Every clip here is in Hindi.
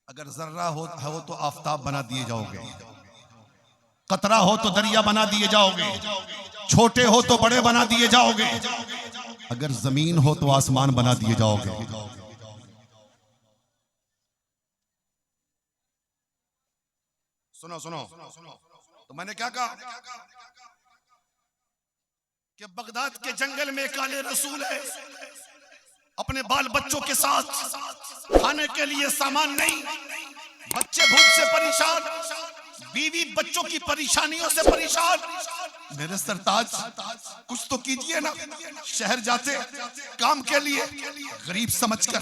अगर जर्रा हो तो आफताब बना दिए जाओगे, कतरा हो तो दरिया बना दिए जाओगे, छोटे हो तो बड़े बना दिए जाओगे, अगर जमीन हो तो आसमान बना दिए जाओगे। सुनो सुनो, तो मैंने क्या कहा कि बगदाद के जंगल में काले रसूल है, अपने बाल बच्चों के साथ, खाने के लिए सामान नहीं, बच्चे भूख से परेशान, बीवी बच्चों की परेशानियों से परेशान। मेरे सरताज कुछ तो कीजिए ना। शहर जाते काम के लिए गरीब समझकर,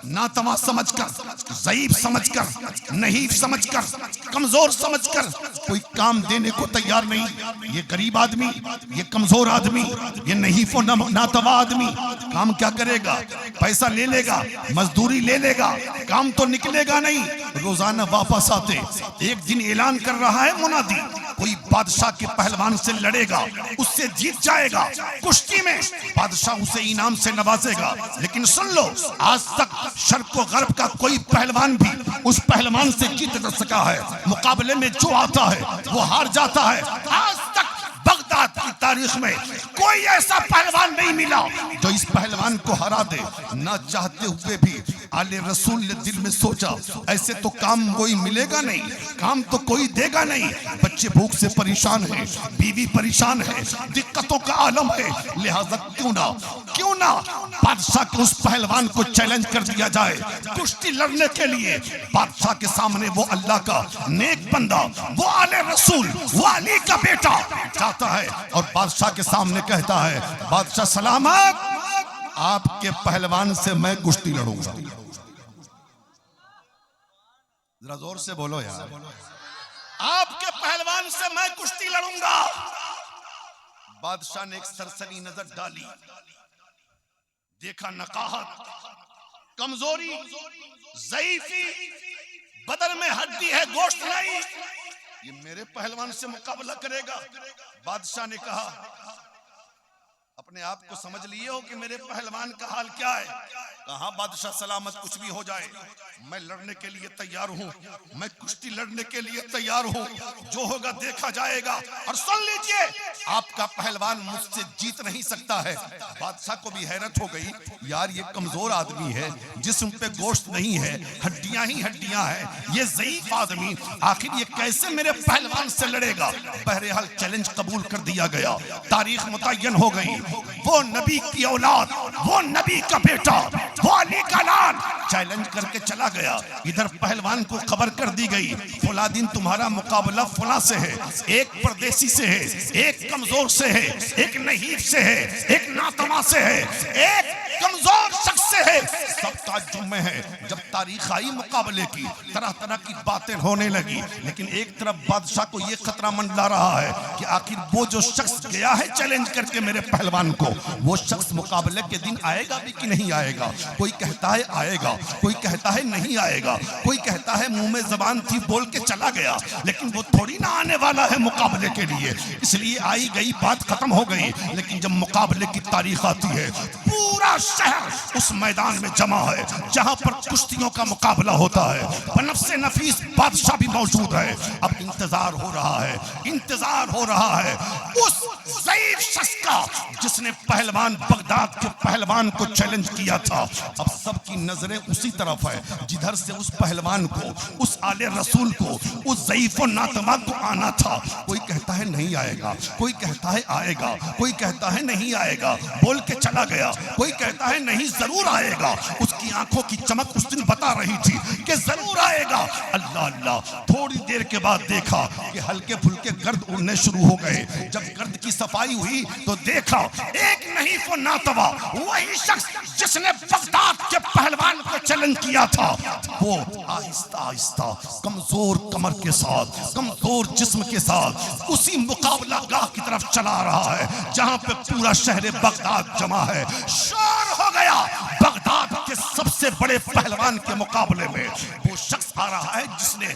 नातवा समझकर, ज़ईफ समझकर, नहीफ समझकर, कमजोर समझकर कोई काम देने को तैयार नहीं। ये गरीब आदमी, ये कमजोर आदमी, ये नहीफ और नातवा आदमी काम क्या करेगा? पैसा ले लेगा, मजदूरी ले लेगा, काम तो निकलेगा नहीं। रोजाना वापस आते एक दिन ऐलान कर रहा है मुनादी, कोई बादशाह के पहलवान से लड़ेगा, उससे जीत जाएगा, कुश्ती में बादशाह उसे इनाम से नवाजेगा। लेकिन सुन लो, आज तक शर्क व गर्ब का कोई पहलवान भी उस पहलवान से जीत न सका है। मुकाबले में जो आता है वो हार जाता है। आज तक बगदाद की तारीख में कोई ऐसा पहलवान नहीं मिला जो इस पहलवान को हरा दे। ना चाहते हुए भी आले रसूल ने दिल में सोचा, ऐसे तो काम कोई मिलेगा नहीं, काम तो कोई देगा नहीं। बच्चे भूख से परेशान हैं, बीवी परेशान है, दिक्कतों का आलम है, लिहाजा क्यों ना बादशाह के उस पहलवान को चैलेंज कर दिया जाए। कुश्ती लड़ने के लिए बादशाह के सामने वो अल्लाह का नेक बंदा, वो आले रसूल, वो अली का बेटा जाता है और बादशाह के सामने कहता है, बादशाह सलामत, आपके पहलवान से मैं कुश्ती लड़ूंगा। जरा जोर से बोलो यार, आपके पहलवान से मैं कुश्ती लड़ूंगा। बादशाह ने एक सरसरी नजर डाली, देखा नकाहत, कमजोरी, ज़ईफी, बदन में हड्डी है, गोश्त नहीं, ये मेरे पहलवान से मुकाबला करेगा। बादशाह ने कहा, अपने आप को समझ लिए हो कि मेरे पहलवान का हाल क्या है? कहा बादशाह सलामत, कुछ भी हो जाए मैं लड़ने के लिए तैयार हूँ, मैं कुश्ती लड़ने के लिए तैयार हूँ, जो होगा देखा जाएगा। और सुन लीजिए, आपका पहलवान मुझसे जीत नहीं सकता है। बादशाह को भी हैरत हो गई, यार ये कमजोर आदमी है, जिस्म पे गोश्त नहीं है, हड्डियां ही हड्डियां हैं, ये ज़ईफ आदमी आखिर ये कैसे मेरे पहलवान से लड़ेगा? बहरहाल चैलेंज कबूल कर दिया गया, तारीख मुतय्यन हो गई। वो नबी की औलाद, वो नबी का बेटा, वो अली का लाल चैलेंज करके चला गया। इधर पहलवान को खबर कर दी गई, फला दिन तुम्हारा मुकाबला फला से है, एक परदेसी से है, एक कमजोर से है, एक नहीफ से है, एक नातवा से है, एक कमजोर शख्स से है। सब ताज्जुब में है। जब तारीख आई मुकाबले की, तरह तरह की बातें होने लगी, लेकिन एक तरफ बादशाह को यह खतरा मंडला रहा है कि आखिर वो जो शख्स गया है चैलेंज करके मेरे पहलवान को, वो शख्स मुकाबले के दिन आएगा भी कि नहीं आएगा। कोई कहता है आएगा, कोई कहता है नहीं आएगा, कोई कहता है मुंह में जबान थी बोल के चला गया, लेकिन वो थोड़ी ना आने वाला है मुकाबले के लिए। इसलिए आई गई बात खत्म हो गई। लेकिन जब मुकाबले की तारीख आती है, पूरा शहर उस मैदान में जमा है जहां पर कुश्तियों का मुकाबला होता है। बनफ्से नफीस बादशाह भी मौजूद है। अब इंतजार हो रहा है, इंतजार हो रहा है उस ज़ईफ शख्स का जिसने पहलवान बगदाद के पहलवान को चैलेंज किया था। अब सबकी नजरें उसी तरफ है जिधर से उस पहलवान को, उस आले रसूल को, उस ज़ईफ और नातवा को आना था। कोई कहता है नहीं आएगा, कोई कहता है आएगा, कोई कहता है नहीं आएगा, बोल के चला गया। कोई कहता है नहीं जरूर आएगा। उसकी आंखों की चमक उस दिन बता रही थी कि जरूर आएगा। अल्लाह अल्लाह, थोड़ी देर के बाद देखा कि हल्के फुल्के गर्द उड़ने शुरू हो गए। जब गर्द की सफाई हुई तो देखा एक नहीफ और नातवा, वही शख्स जिसने बगदाद के पहलवान को चैलेंज किया था, वो आहिस्ता आहिस्ता कमजोर कमर के साथ, कमजोर जिस्म के साथ उसी मुकाबला गाह की तरफ चला रहा है जहां पे पूरा शहर बगदाद जमा है। शोर हो गया, बगदाद के सबसे बड़े पहलवान के मुकाबले में वो शख्स आ रहा है जिसने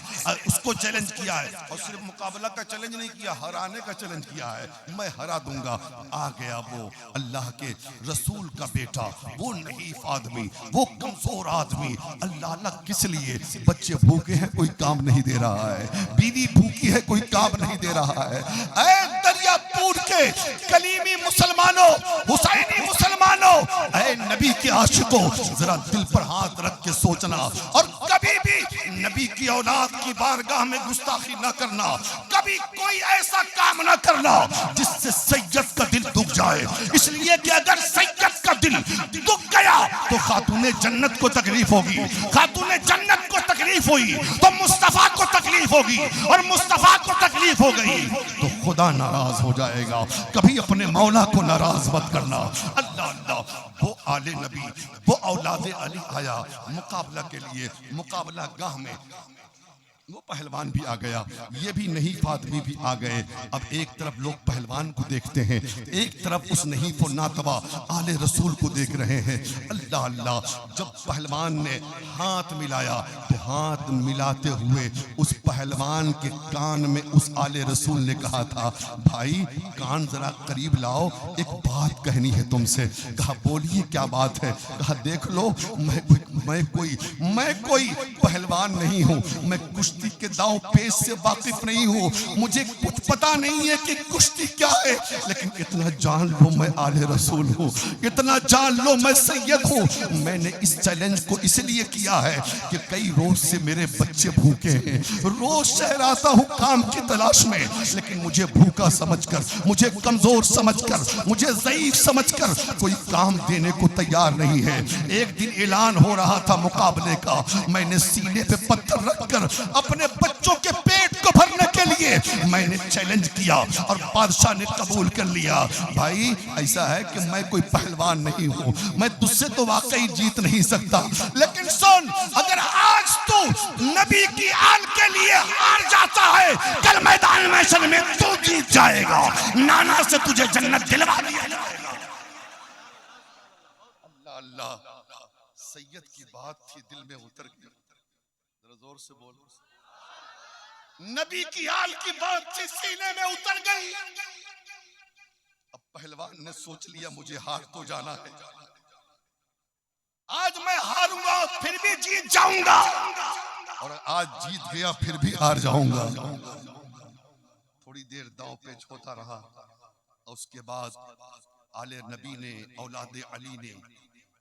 उसको चैलेंज किया है, और सिर्फ मुकाबला का चैलेंज नहीं किया, हराने का चैलेंज किया है, मैं हरा दूंगा। आ गया वो अल्लाह के रसूल का बेटा, वो नहीफ आदमी, वो कमजोर आदमी। अल्लाह अल्लाह किस लिए? बच्चे भूखे हैं, कोई काम नहीं दे रहा है, बीवी भूखी है, कोई काम नहीं दे रहा है। ऐ दरियापुर के कलीमी मुसलमानों, हुसैनी मुसलमानों, ऐ नबी के आशिकों, जरा दिल पर हाथ रख के सोचना, और कभी भी नबी की औलाद की बारगाह में गुस्ताखी न करना, कभी कोई ऐसा काम न करना जिससे सैयद का दिल दुख जाए। इसलिए कि अगर सैयद का दिल दुख गया तो खातूने जन्नत को तकलीफ होगी, खातूने जन्नत को तकलीफ हुई तो मुस्तफा को तकलीफ होगी, और मुस्तफा को तकलीफ हो गई तो खुदा नाराज हो जाएगा। कभी अपने मौला को नाराज मत करना। अल्लाह अल्लाह, वो आले नबी, वो औलादे अली आया मुकाबला के लिए, मुकाबला गाह में वो पहलवान भी आ गया, ये भी नहीफ आदमी भी आ गए। अब एक तरफ लोग पहलवान को देखते हैं, एक तरफ उस नहीफ और नातवा आले रसूल को देख रहे हैं। अल्लाह अल्लाह, जब पहलवान ने हाथ मिलाया तो हाथ मिलाते हुए उस पहलवान के कान में उस आले रसूल ने कहा था, भाई कान जरा करीब लाओ, एक बात कहनी है तुमसे। कहा बोलिए क्या बात है? कहा देख लो, मैं कोई पहलवान नहीं हूँ, मैं कुश्ती के दांव पेश से वाकिफ नहीं हूँ, मुझे कुछ पता नहीं है कि कुश्ती क्या है, लेकिन इतना जान लो मैं आले रसूल हूँ, इतना जान लो मैं सैयद हूँ। मैंने इस चैलेंज को इसलिए किया है कि कई रोज से मेरे बच्चे भूखे हैं, रोज शहर आता हूँ काम की तलाश में, लेकिन मुझे भूखा समझकर, मुझे कमजोर समझकर, मुझे ज़ईफ समझकर कोई काम देने को तैयार नहीं है। एक दिन ऐलान हो रहा था मुकाबले का, मैंने सीने पे पत्थर रखकर अपने बच्चों के पेट को भरने के लिए मैंने चैलेंज किया, और बादशाह ने कबूल कर लिया। भाई ऐसा है कि मैं कोई पहलवान नहीं हूँ, मैं तुझसे तो वाकई जीत नहीं सकता, लेकिन सुन, अगर आज तू नबी की आन के लिए हार जाता है, कल मैदान महशर में तू जीत जाएगा, नाना से तुझे जन्नत दिलवा दिया जाएगा। अल्लाह अल्लाह, सैयद की बात थी, दिल में उतर गई। जरा जोर से बोलो, नबी की आल की बात थी, सीने में उतर गई। अब पहलवान ने सोच लिया मुझे हार तो जाना है, आज मैं हारूंगा फिर भी जीत जाऊंगा, और आज जीत गया फिर भी हार जाऊंगा। थोड़ी देर दांव पेच होता रहा, और उसके बाद आले नबी ने, औलादे अली ने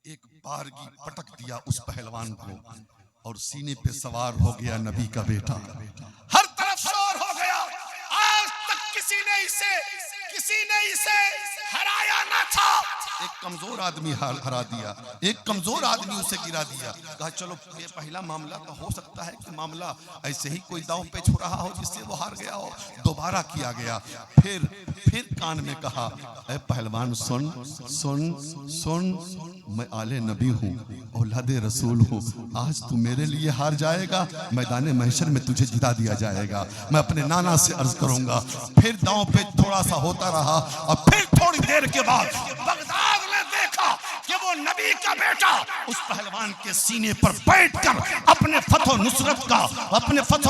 एक बारगी पटक दिया उस पहलवान को, और सीने पे सवार हो गया नबी का बेटा। हर तरफ शोर हो गया, आज तक किसी ने इसे हराया ना था। एक कमजोर आदमी हरा दिया, एक कमजोर आदमी उसे गिरा दिया। कहा चलो ये पहला मामला तो हो सकता है कि मामला ऐसे ही कोई दांव पेच हो रहा हो जिससे वो हार गया हो। दोबारा किया गया, फिर कान में कहा, ऐ पहलवान सुन सुन सुन, मैं आले नबी हूँ, औलादे रसूल हूँ, आज तू मेरे लिए हार जाएगा, मैदान महशर में तुझे जिता दिया जाएगा, मैं अपने नाना से अर्ज करूंगा। फिर दांव पे थोड़ा सा होता रहा, और फिर थोड़ी देर के बाद बगदाद ने देखा कि वो नबी का बेटा उस पहलवान के सीने पर बैठकर अपने फतह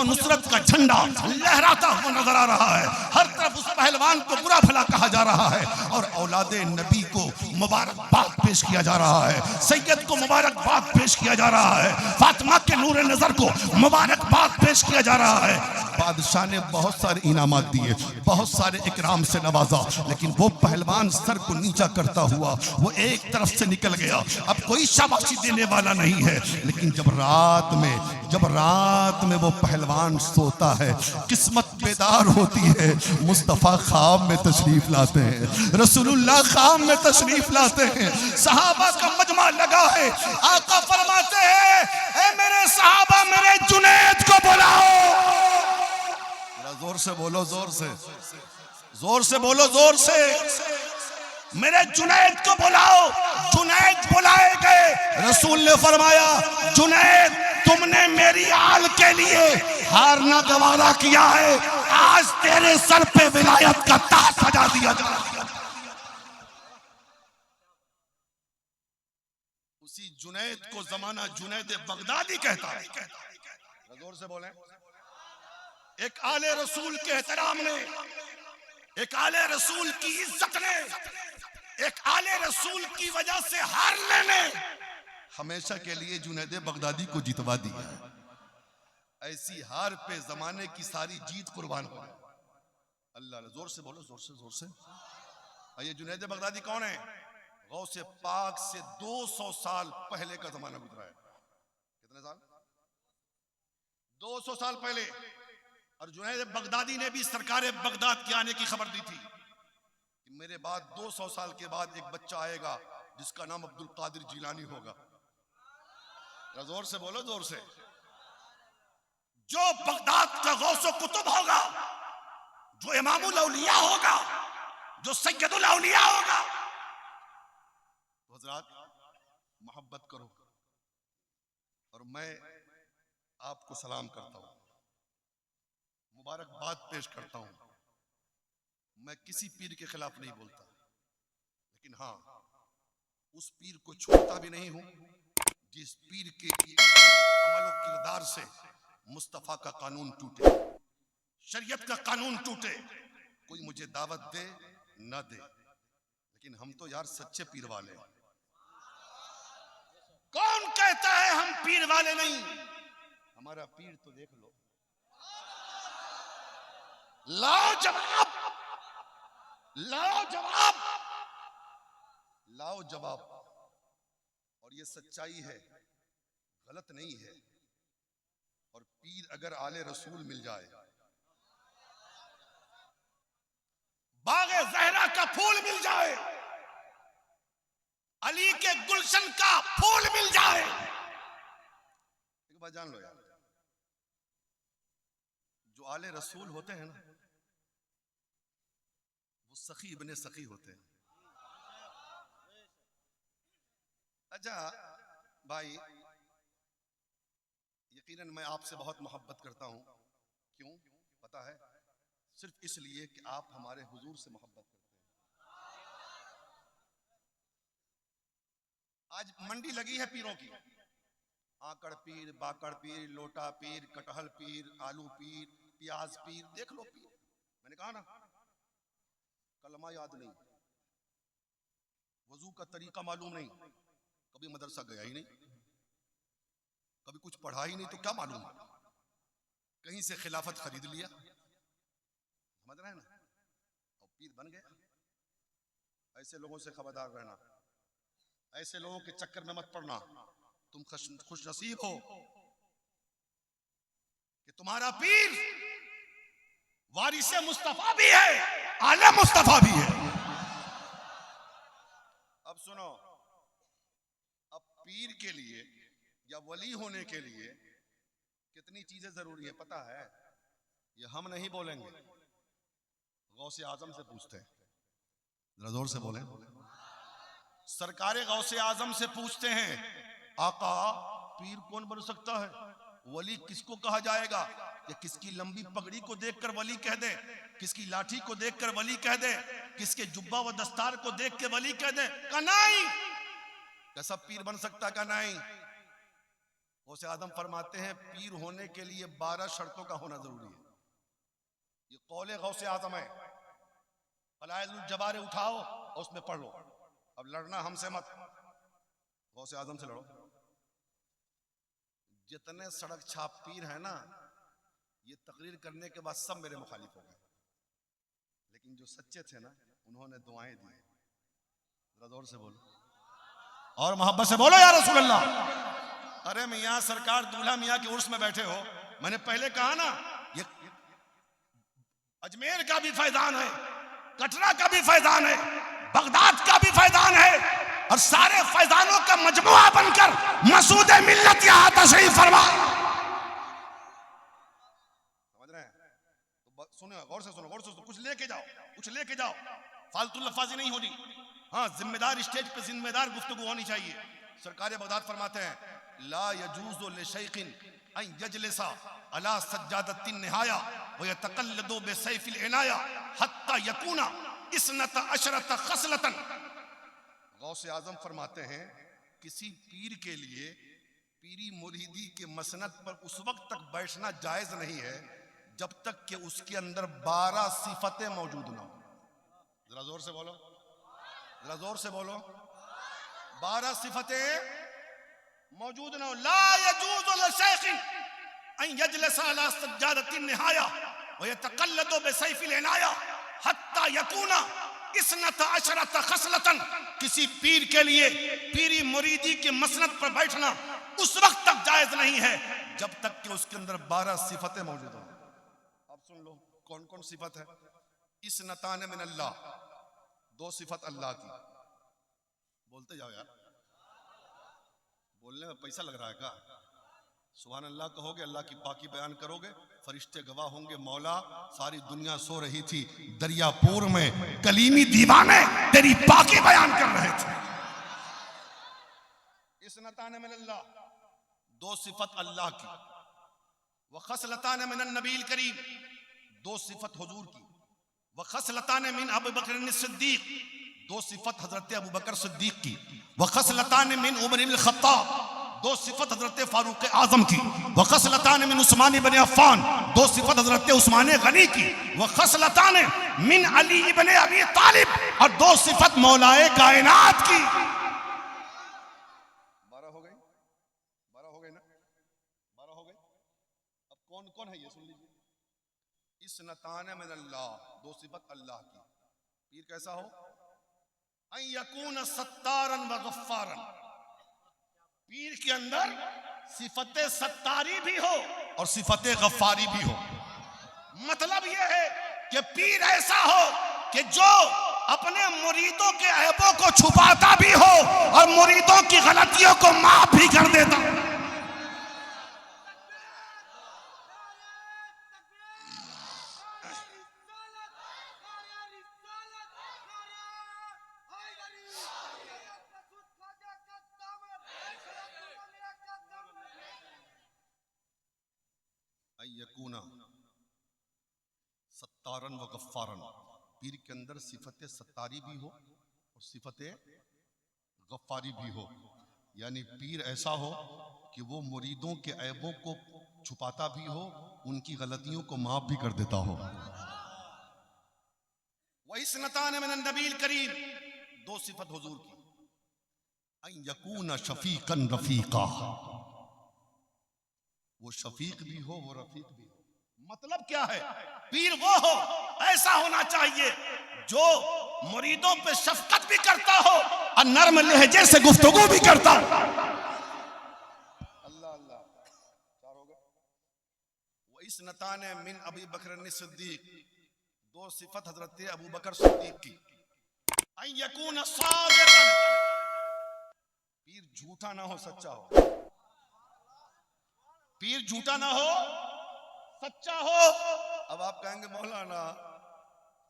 नुसरत का झंडा लहराता हुआ नजर आ रहा है। हर तरफ उस पहलवान को बुरा भला कहा जा रहा है, और औलादे नबी को मुबारकबाद पेश किया जा रहा है, सैयद को मुबारकबाद पेश किया जा रहा है, फातिमा के नूर नजर को मुबारकबाद पेश किया जा रहा है। बादशाह ने बहुत सारे इनामात दिए, बहुत सारे इकराम से नवाजा, लेकिन वो पहलवान सर को नीचा करता हुआ वो एक तरफ से निकल गया। अब कोई शाबाशी देने वाला नहीं है, लेकिन जब रात में वो पहलवान सोता है, किस्मत बेदार होती है, मुस्तफ़ा ख्वाब में तशरीफ लाते हैं, रसूलुल्लाह ख्वाब में तशरीफ लाते हैं, सहाबा का मजमा लगा है, आका फरमाते हैं, ऐ मेरे सहाबा मेरे जुनैद को बुलाओ। जोर से बोलो, जोर से बोलो, जोर से, मेरे जुनैद को बुलाओ। जुनैद बुलाए गए, रसूल ने फरमाया, जुनैद तुमने मेरी आल के लिए हारना गवारा किया है, आज तेरे सर पे विलायत का ताज सजा दिया जा रहा है। उसी जुनैद को जमाना जुनैद बगदादी कहता है। जोर से बोले। एक आले रसूल के एहतराम ने, एक आले रसूल की इज्जत ने, एक आले रसूल की वजह से हारने ने हमेशा के लिए जुनैद बगदादी को जितवा दिया। ऐसी हार पे जमाने की सारी जीत कुर्बान हो गई। अल्लाह, जोर से बोलो, जोर से, जोर से। ये जुनैद बगदादी कौन है? गौसे पाक से 200 साल पहले का जमाना गुजरा है। कितने साल? 200 साल पहले। और जुनैद बगदादी ने भी सरकार बगदाद के आने की खबर दी थी कि मेरे बाद 200 साल के बाद एक बच्चा आएगा जिसका नाम अब्दुल कादिर जिलानी होगा। जोर से बोलो, जोर से। जो बगदाद का गौसो कुतुब होगा, जो इमामुल औलिया होगा, जो सैयदुल औलिया होगा। तो हजरात, मोहब्बत करो। और मैं आपको सलाम करता हूं, मुबारकबाद पेश करता हूं। मैं किसी पीर के खिलाफ नहीं बोलता, लेकिन हाँ, उस पीर को छोड़ता भी नहीं हूं जिस पीर के अमल और किरदार से मुस्तफा का कानून टूटे, शरीयत का कानून टूटे। कोई मुझे दावत दे ना दे, लेकिन हम तो यार सच्चे पीर वाले हैं। कौन कहता है हम पीर वाले नहीं? हमारा पीर तो देख लो। लाओ जवाब, लाओ जवाब, लाओ जवाब। और ये सच्चाई है, गलत नहीं है। और पीर अगर आले रसूल मिल जाए, बागे ज़हरा का फूल मिल जाए, अली के गुलशन का फूल मिल जाए, एक बात जान लो यार, जो आले रसूल होते हैं ना, वो सखी इब्ने सखी होते हैं। अच्छा भाई, यकीनन मैं आपसे बहुत मोहब्बत करता हूं। क्यों पता है? सिर्फ इसलिए कि आप हमारे हुजूर से मोहब्बत करते हैं। आज मंडी लगी है पीरों की। आकड़ पीर, बाकड़ पीर, लोटा पीर, कटहल पीर, आलू पीर, प्याज पीर। देख लो पीर। मैंने कहा ना, कलमा याद नहीं, वजू का तरीका मालूम नहीं, कभी मदरसा गया ही नहीं, कभी कुछ पढ़ा ही नहीं, तो क्या मालूम? कहीं से खिलाफत खरीद लिया, समझ रहे हैं ना, और पीर बन गया। ऐसे लोगों से खबरदार रहना, ऐसे लोगों के चक्कर में मत पड़ना। तुम खुश नसीब हो कि तुम्हारा पीर वारिसे मुस्तफा भी है, आले मुस्तफा भी है। अब सुनो, अब पीर के लिए या वली होने के लिए कितनी चीजें जरूरी है पता है? ये हम नहीं बोलेंगे, गौसे आजम से पूछते हैं। जरा जोर से बोलें। सरकारे गौसे आजम से पूछते हैं, आका पीर कौन बन सकता है? वली किसको कहा जाएगा? या किसकी लंबी पगड़ी को देखकर वली कह दे, किसकी लाठी को देखकर वली कह दे, किसके जुब्बा व दस्तार को देख के वली कह दे? का नहीं, क्या सब पीर बन सकता? का नहीं। गौसे आजम फरमाते हैं, पीर होने के लिए 12 शर्तों का होना जरूरी है। ये कौले गौसे आजम है। फलाइलुल जवारे उठाओ और उसमें पढ़ लो। अब लड़ना हमसे मत, गौसे आजम से लड़ो। जितने सड़क छाप पीर है ना, ये तकरीर करने के बाद सब मेरे मुखालिफ हो गए, लेकिन जो सच्चे थे ना, उन्होंने दुआएं दी। जरा जोर से बोलो और मोहब्बत से बोलो, या रसूल अल्लाह। अरे मियाँ सरकार दूल्हा मियाँ के उर्स में बैठे हो। मैंने पहले कहा ना, ये अजमेर का भी फैजान है, कटरा का भी फैजान है, बगदाद का भी फैजान है, और सारे फैजानों का मजमुआ बनकर मसूद मिल्लत यहाँ तशरीफ फरमा। समझ रहे हैं? तो सुनो, गौर से सुनो, गौर से सुनो। कुछ लेके जाओ, कुछ लेके जाओ, फालतू लफाजी नहीं होनी। हाँ, जिम्मेदार स्टेज पे जिम्मेदार गुफ्तगू होनी चाहिए। सरकार बगदाद फरमाते हैं, ला यजूज़ु लिशैखिन अन यजलिसा अला सज्जादतिन निहाया व यतक़ल्लदु बिसैफिल इनाया हत्ता यकूना इसनता अशरत खसलतन। गौसे आजम फरमाते हैं, किसी पीर के लिए पीरी मुरीदी के मसनद पर उस वक्त तक बैठना जायज नहीं है जब तक कि उसके अंदर 12 सिफतें मौजूद ना हो। जरा जोर से बोलो, जरा जोर से बोलो। 12 सिफतें मौजूद ना हो। ला यजूज़ु लिशैख़िन अन यजलिस अला सज्जादतिन निहाया व यतक़ल्लदु बिसैफ़िल इनाया हत्ता यकूना इसनता अशरत खसलतन। किसी पीर के लिए पीरी मुरीदी के मसनद पर बैठना उस वक्त तक जायज नहीं है जब तक कि उसके अंदर 12 सिफतें मौजूद हो। अब सुन लो कौन कौन सिफत है। इसनतान मिन अल्लाह, 2 सिफत अल्लाह की। बोलते जाओ यार, बोलने में पैसा लग रहा है क्या? सुभान अल्लाह कहोगे, अल्लाह की पाकी बयान करोगे, फरिश्ते गवाह होंगे। मौला सारी दुनिया सो रही थी, दरियापुर में कलीमी दीवाने तेरी पाकी बयान कर रहे थे। इसनतान मिन अल्लाह, 2 सिफत अल्लाह की। व खसलतान मिन नबील करीम, 2 सिफत हुजूर की। व खसलतान मिन अबू बकर सिद्दीक, 2 सिफत हजरत अबू बकर सिद्दीक की। व खसलतान मिन उमर इब्न खत्ताब, 2 सिफत हजरत फारूक आजम की। व खसलतान मिन उस्मान इब्न अफ़्फ़ान, 2 सिफत हजरत उस्मान गनी की। व खसलतान मिन अली इब्न अबी तालिब, और 2 सिफत मौलाए कायनात की। 12 हो गई, 12 हो गई ना, 12 हो गई। अब कौन कौन है ये सुन लीजिए। इसनतान मिन अल्लाह, 2 सिफत अल्लाह की। पीर कैसा हो? अन यकून सत्तारन व गफ्फारन, पीर के अंदर सिफते सत्तारी भी हो और सिफते गफ्फारी भी हो। मतलब यह है कि पीर ऐसा हो कि जो अपने मुरीदों के ऐबों को छुपाता भी हो और मुरीदों की गलतियों को माफ भी कर देता। यकूना सत्तारन व गफ्फारन, पीर के अंदर सिफत सत्तारी भी हो और सिफत गफ्फारी भी हो। यानी पीर ऐसा हो कि वो मुरीदों के ऐबों को छुपाता भी हो, उनकी गलतियों को माफ भी कर देता हो। वही इसनतान मिन नबील करीम, 2 सिफत हुजूर की। अन यकून शफीकन रफीका, वो शफीक भी हो वो रफीक भी हो। मतलब क्या है? पीर वो हो, ऐसा होना चाहिए जो मुरीदों पे शफकत भी करता हो और नर्म लहजे से गुफ्तगू भी करता हो। अल्लाह अल्लाह, 4 हो गए। वो इसनतान मिन अबी बकर सिद्दीक, 2 सिफत हजरत अबू बकर सिद्दीक की। अन यकून सादिकन, पीर झूठा ना हो सच्चा हो। पीर झूठा ना हो सच्चा हो। अब आप कहेंगे मौलाना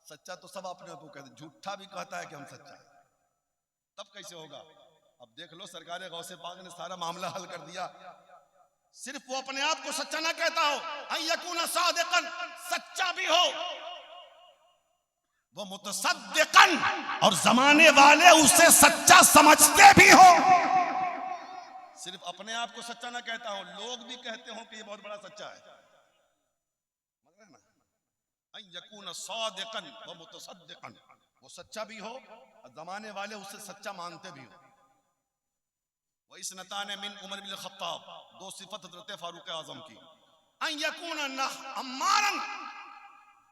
सच्चा तो सब अपने को कहते, झूठा भी कहता है कि हम सच्चा है, तब कैसे होगा? अब देख लो, सरकार गौसे पाक ने सारा मामला हल कर दिया। सिर्फ वो अपने आप को सच्चा ना कहता हो, अन यकून सादिकन, सच्चा भी हो, वो मुतसद्दिकन, और जमाने वाले उसे सच्चा समझते भी हो। सिर्फ अपने आप को सच्चा ना कहता हो, लोग भी कहते हो कि ये बहुत बड़ा सच्चा है। मतलब ना, अन यकून सादिकन व मुतसद्दिकन, वो सच्चा भी हो और जमाने वाले उसे सच्चा मानते भी हो। व इसनतान मिन उमर इब्न खत्ताब, 2 सिफत हजरत फारूक आजम की। अन यकून अम्मारन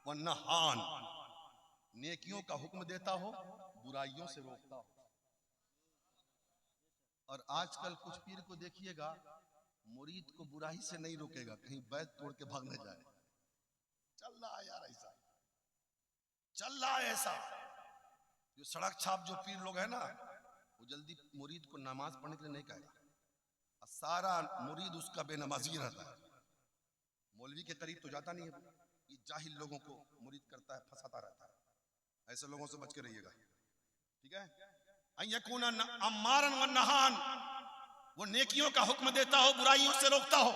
व नहान, नेकियों का हुक्म देता हो, बुराइयों से रोकता हो। और आजकल कुछ पीर को देखिएगा, मुरीद को बुराई से नहीं रोकेगा, कहीं बैत तोड़ के भाग न जाए। चल रहा है यार, ऐसा चल रहा है। ऐसा जो सड़क छाप जो पीर लोग है ना, वो जल्दी मुरीद को नमाज पढ़ने के लिए नहीं कहेगा, और सारा मुरीद उसका बेनमाजी रहता है। मौलवी के करीब तो जाता नहीं है, ये जाहिल लोगों को मुरीद करता है, फंसाता रहता है। ऐसे लोगों से बच के रहिएगा, ठीक है? यकून अम्मारन व नहान, वो नेकियों का हुक्म देता हो, बुराइयों से रोकता हो।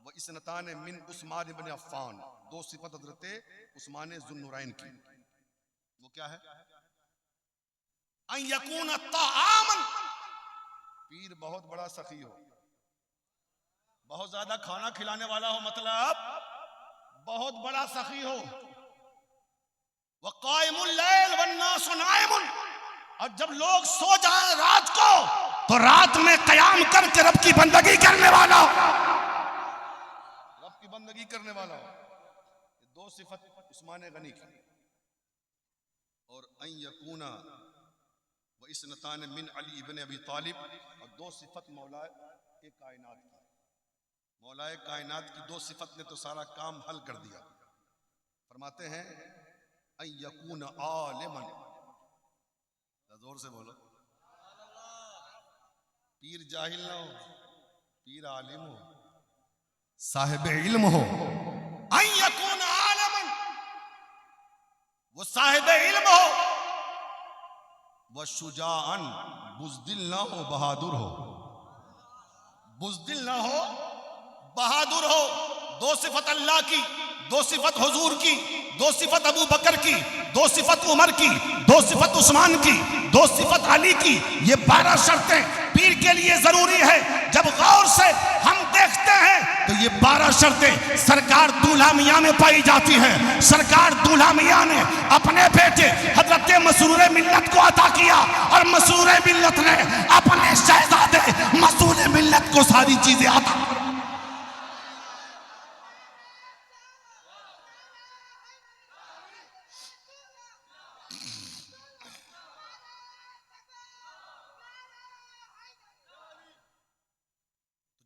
वो इसनतान मिन उस्मान इब्न अफ़्फ़ान, 2 सिफत हजरत उस्मान ज़ुन्नुरैन की। वो क्या है? अन यकून ताआमन पीर बहुत बड़ा सखी हो, बहुत ज्यादा खाना खिलाने वाला हो, मतलब बहुत बड़ा सखी हो। वक़ाइमुल लैल वन्नासु नाइमुन, और जब लोग सो जाए रात को तो रात में कयाम करके रब की बंदगी करने वाला हो, रब की बंदगी करने वाला हो। दो सिफत उस्मान गनी की, और अन यकूना व इसनतान मिन अली इब्न अबी तालिब, और दो सिफत मौलाए कायनात की। मौलाए कायनात की दो सिफत ने तो सारा काम हल कर दिया। फरमाते हैं अन यकून आलिमन, जोर से बोलो, पीर जाहिल ना हो, पीर आलिम हो, साहिब इल्म हो। अन यकून आलिमन, वो साहिब इल्म हो, वह शुजाअन, बुज़दिल ना हो, बहादुर हो, बुज़दिल ना हो, बहादुर हो। दो सिफत अल्लाह की, दो सिफत हुजूर की, दो सिफत अबू बकर की, दो सिफत उमर की, दो सिफत उस्मान की, दो सिफत अली की। ये 12 शर्तें पीर के लिए जरूरी है। जब गौर से हम देखते हैं तो ये 12 शर्तें सरकार दूल्हा मियां में पाई जाती हैं। सरकार दूल्हा मियां ने अपने बेटे हजरत मसरूर मिल्लत को अता किया, और मसरूर मिल्लत ने अपने शहजादे मसरूर मिल्लत को सारी चीजें अता।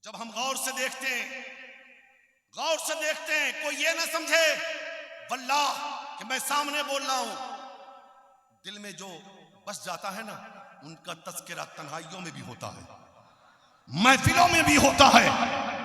जब हम गौर से देखते हैं, कोई ये ना समझे वल्लाह कि मैं सामने बोल रहा हूं, दिल में जो बस जाता है ना, उनका तज़किरा तन्हाइयों में भी होता है, महफिलों में भी होता है,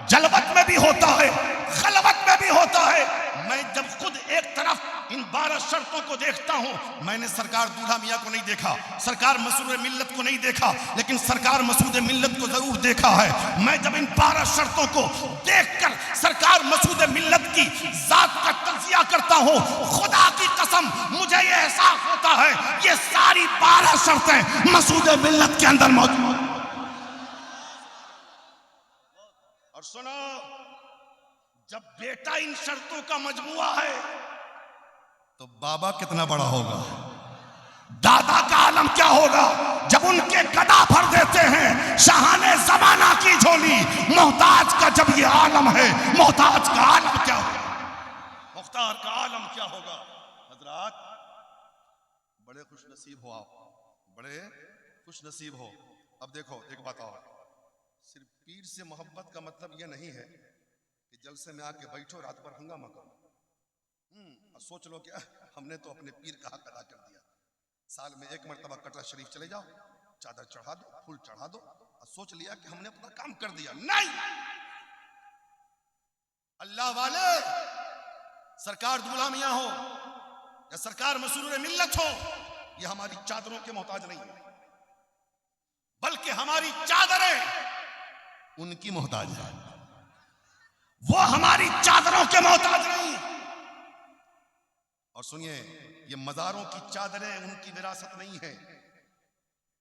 जलवत में भी होता है, खलवत में भी होता है। मैं जब खुद एक तरफ इन 12 शर्तों को देखता हूं, मैंने सरकार दूल्हा मियां को नहीं देखा, सरकार मसरूर मिल्लत को नहीं देखा, लेकिन सरकार मसूद मिल्लत को जरूर देखा है। मैं जब इन 12 शर्तों को देखकर सरकार मसूद मिल्लत की जात का तज़किया करता हूं, खुदा की कसम मुझे ये एहसास होता है ये सारी 12 शर्तें मसूद मिल्लत के अंदर मौजूद। और सुनो, जब बेटा इन शर्तों का मजमुआ है तो बाबा कितना बड़ा होगा, दादा का आलम क्या होगा जब उनके गदा भर देते हैं शाहाने जमाना की झोली। मोहताज का जब ये आलम है, मोहताज का आलम क्या होगा, मुख्तार का आलम क्या होगा। हजरात, बड़े खुश नसीब हो आप, बड़े खुश नसीब हो। अब देखो एक बात और, सिर्फ पीर से मोहब्बत का मतलब यह नहीं है कि जलसे में आके बैठो रात भर हंगामा करो। सोच लो कि हमने तो अपने पीर का हक अदा कर दिया, साल में एक मरतबा कटरा शरीफ चले जाओ, चादर चढ़ा दो, फूल चढ़ा दो, और सोच लिया कि हमने अपना काम कर दिया। नहीं, अल्लाह वाले, सरकार दूल्हा मियां हो या सरकार मसरूर मिल्लत हो, ये हमारी चादरों के मोहताज नहीं है, बल्कि हमारी चादरें उनकी मोहताज है, वो हमारी चादरों के मोहताज नहीं। और सुनिए, ये मज़ारों की चादरें उनकी विरासत नहीं है।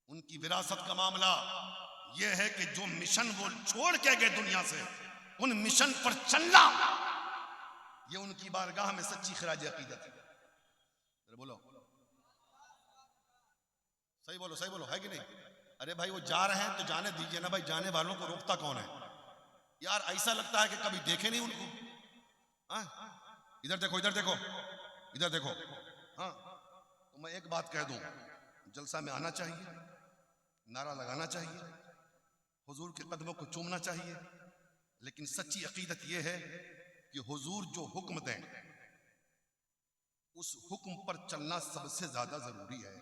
उनकी विरासत का मामला यह है कि जो मिशन वो छोड़ के गए दुनिया से, उन मिशन पर चलना, ये उनकी बारगाह में सच्ची खराज अकीदत है। बोलो सही, बोलो सही, बोलो है कि नहीं। अरे भाई, वो जा रहे हैं तो जाने दीजिए ना भाई, जाने वालों को रोकता कौन है यार। ऐसा लगता है कि कभी देखे नहीं उनको। इधर देखो, इधर देखो, इधर देखो। हाँ, तो मैं एक बात कह दूं, जलसा में आना चाहिए, नारा लगाना चाहिए, हुजूर के कदमों को चूमना चाहिए, लेकिन सच्ची अकीदत यह है कि हुजूर जो हुक्म दें उस हुक्म पर चलना सबसे ज्यादा जरूरी है।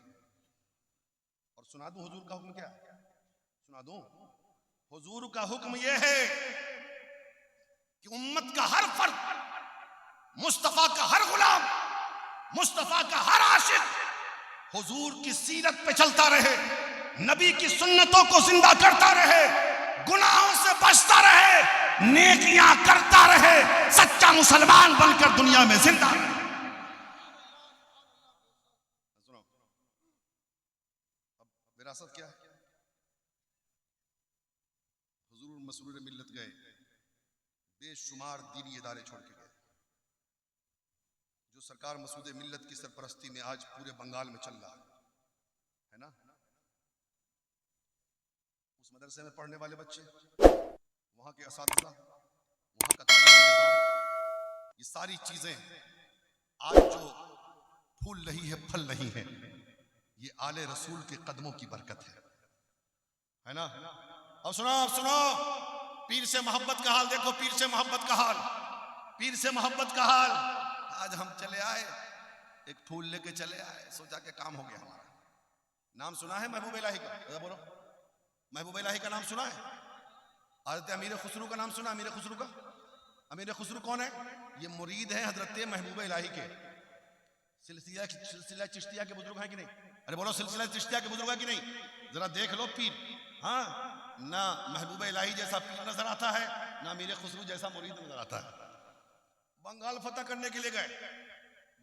और सुना दूं हुजूर का हुक्म क्या है, सुना दूं। हुजूर का हुक्म यह है कि उम्मत का हर फर्द, मुस्तफा का हर गुलाम, मुस्तफा का हर आशिक हुजूर की सीरत पे चलता रहे, नबी की सुन्नतों को जिंदा करता रहे, गुनाहों से बचता रहे, नेकियां करता रहे, सच्चा मुसलमान बनकर दुनिया में जिंदा रहे। सुनो, अब विरासत क्या है। मसरूर मिल्लत गए, बेशुमार दीनी इदारे छोड़ के गए, जो सरकार मसूद मिल्लत की सरपरस्ती में आज पूरे बंगाल में चल रहा है ना। उस मदरसे में पढ़ने वाले बच्चे, वहां के असातिज़ा, वहां का तालीमी निज़ाम, ये सारी चीजें आज जो फूल रही है, फल रही है, ये आले रसूल के कदमों की बरकत है ना। अब सुनो पीर से मोहब्बत का हाल देखो, पीर से मोहब्बत का हाल, पीर से मोहब्बत का हाल। आज हम चले आए, एक फूल लेके चले आए, सोचा कि काम हो गया हमारा। नाम सुना है महबूब इलाही का? बोलो, महबूब इलाही का नाम सुना है? हज़रत अमीर खुसरू का नाम सुना? अमीर खुसरू का, अमीर खुसरू कौन है? ये मुरीद है हजरत महबूब इलाही के। सिलसिला चिश्तिया के बुजुर्ग हैं कि नहीं? अरे बोलो, सिलसिला चिश्तिया के बुजुर्ग हैं कि नहीं? जरा देख लो पीर, हाँ ना महबूब इलाही जैसा पीर नजर आता है, ना अमीर खुसरू जैसा मुरीद नजर आता है। बंगाल फतह करने के लिए गए,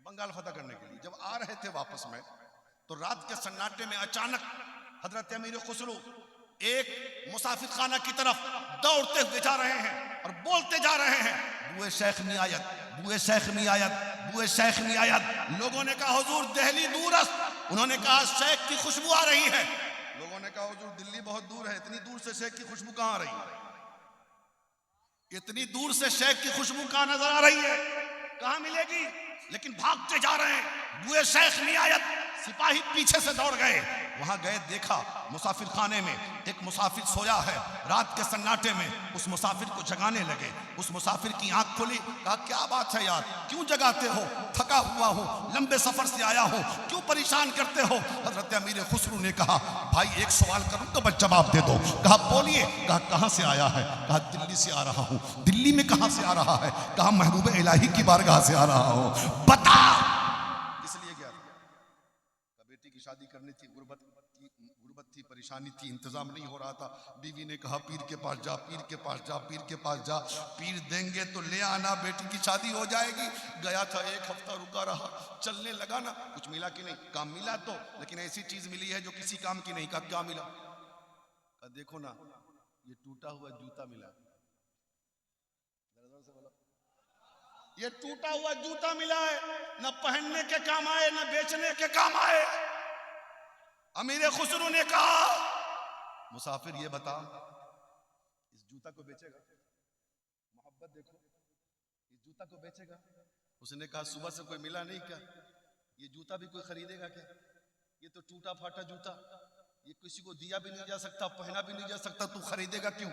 बंगाल फतह करने के लिए जब आ रहे थे वापस में, तो रात के सन्नाटे में अचानक हजरत अमीर खुसरू एक मुसाफिर खाना की तरफ दौड़ते हुए जा रहे हैं और बोलते जा रहे हैं, बुए शेख मियायत, बुए शेख मियायत, बुए शेख मियायत। लोगों ने कहा हुजूर दिल्ली दूरस्त, उन्होंने कहा शेख की खुशबू आ रही है। लोगों ने कहा हुजूर दिल्ली बहुत दूर है, इतनी दूर से शेख की खुशबू कहां आ रही है? इतनी दूर से शेख की खुशबू कहां नजर आ रही है? कहां मिलेगी? लेकिन भागते जा रहे हैं, बुए शेख मियायत। सिपाही पीछे से दौड़ गए, वहां गए, देखा मुसाफिर खाने में एक मुसाफिर सोया है। रात के सन्नाटे में उस मुसाफिर को जगाने लगे, उस मुसाफिर की आंख खुली, कहा क्या बात है यार, क्यों जगाते हो? थका हुआ हूं, लंबे सफर से आया हूं, क्यों परेशान करते हो? हजरत अमीर खुसरू ने कहा भाई एक सवाल करूं तो बस जवाब दे दो। कहा बोलिए। कहा कहां से आया है? कहा दिल्ली से आ रहा हूं। दिल्ली में कहां से आ रहा है? कहा महबूब इलाही की बारगाह से आ रहा हूं। बता इसलिए गया था, बेटी की शादी करनी थी, गुर्बत थी, परेशानी थी, इंतजाम नहीं हो रहा था। बीवी ने कहा पीर के पास जा, पीर के पास जा, पीर के पास जा, पीर देंगे तो ले आना, बेटी की शादी हो जाएगी। गया था, एक हफ्ता रुका रहा, चलने लगा ना, कुछ मिला कि नहीं? काम मिला तो, लेकिन ऐसी चीज मिली है जो किसी काम की नहीं। कहा क्या मिला? कहा देखो ना, ये टूटा हुआ जूता मिला। ये टूटा हुआ जूता मिला है, न पहनने के काम आए, न बेचने के काम आए। अमीर खुसरू ने कहा मुसाफिर ये बता, इस जूता को बेचेगा? मोहब्बत देखो, इस जूता को बेचेगा? उसने कहा सुबह से कोई मिला नहीं क्या? ये जूता भी कोई खरीदेगा क्या? ये तो टूटा फाटा जूता, ये किसी को दिया भी नहीं जा सकता, पहना भी नहीं जा सकता, तू खरीदेगा क्यों?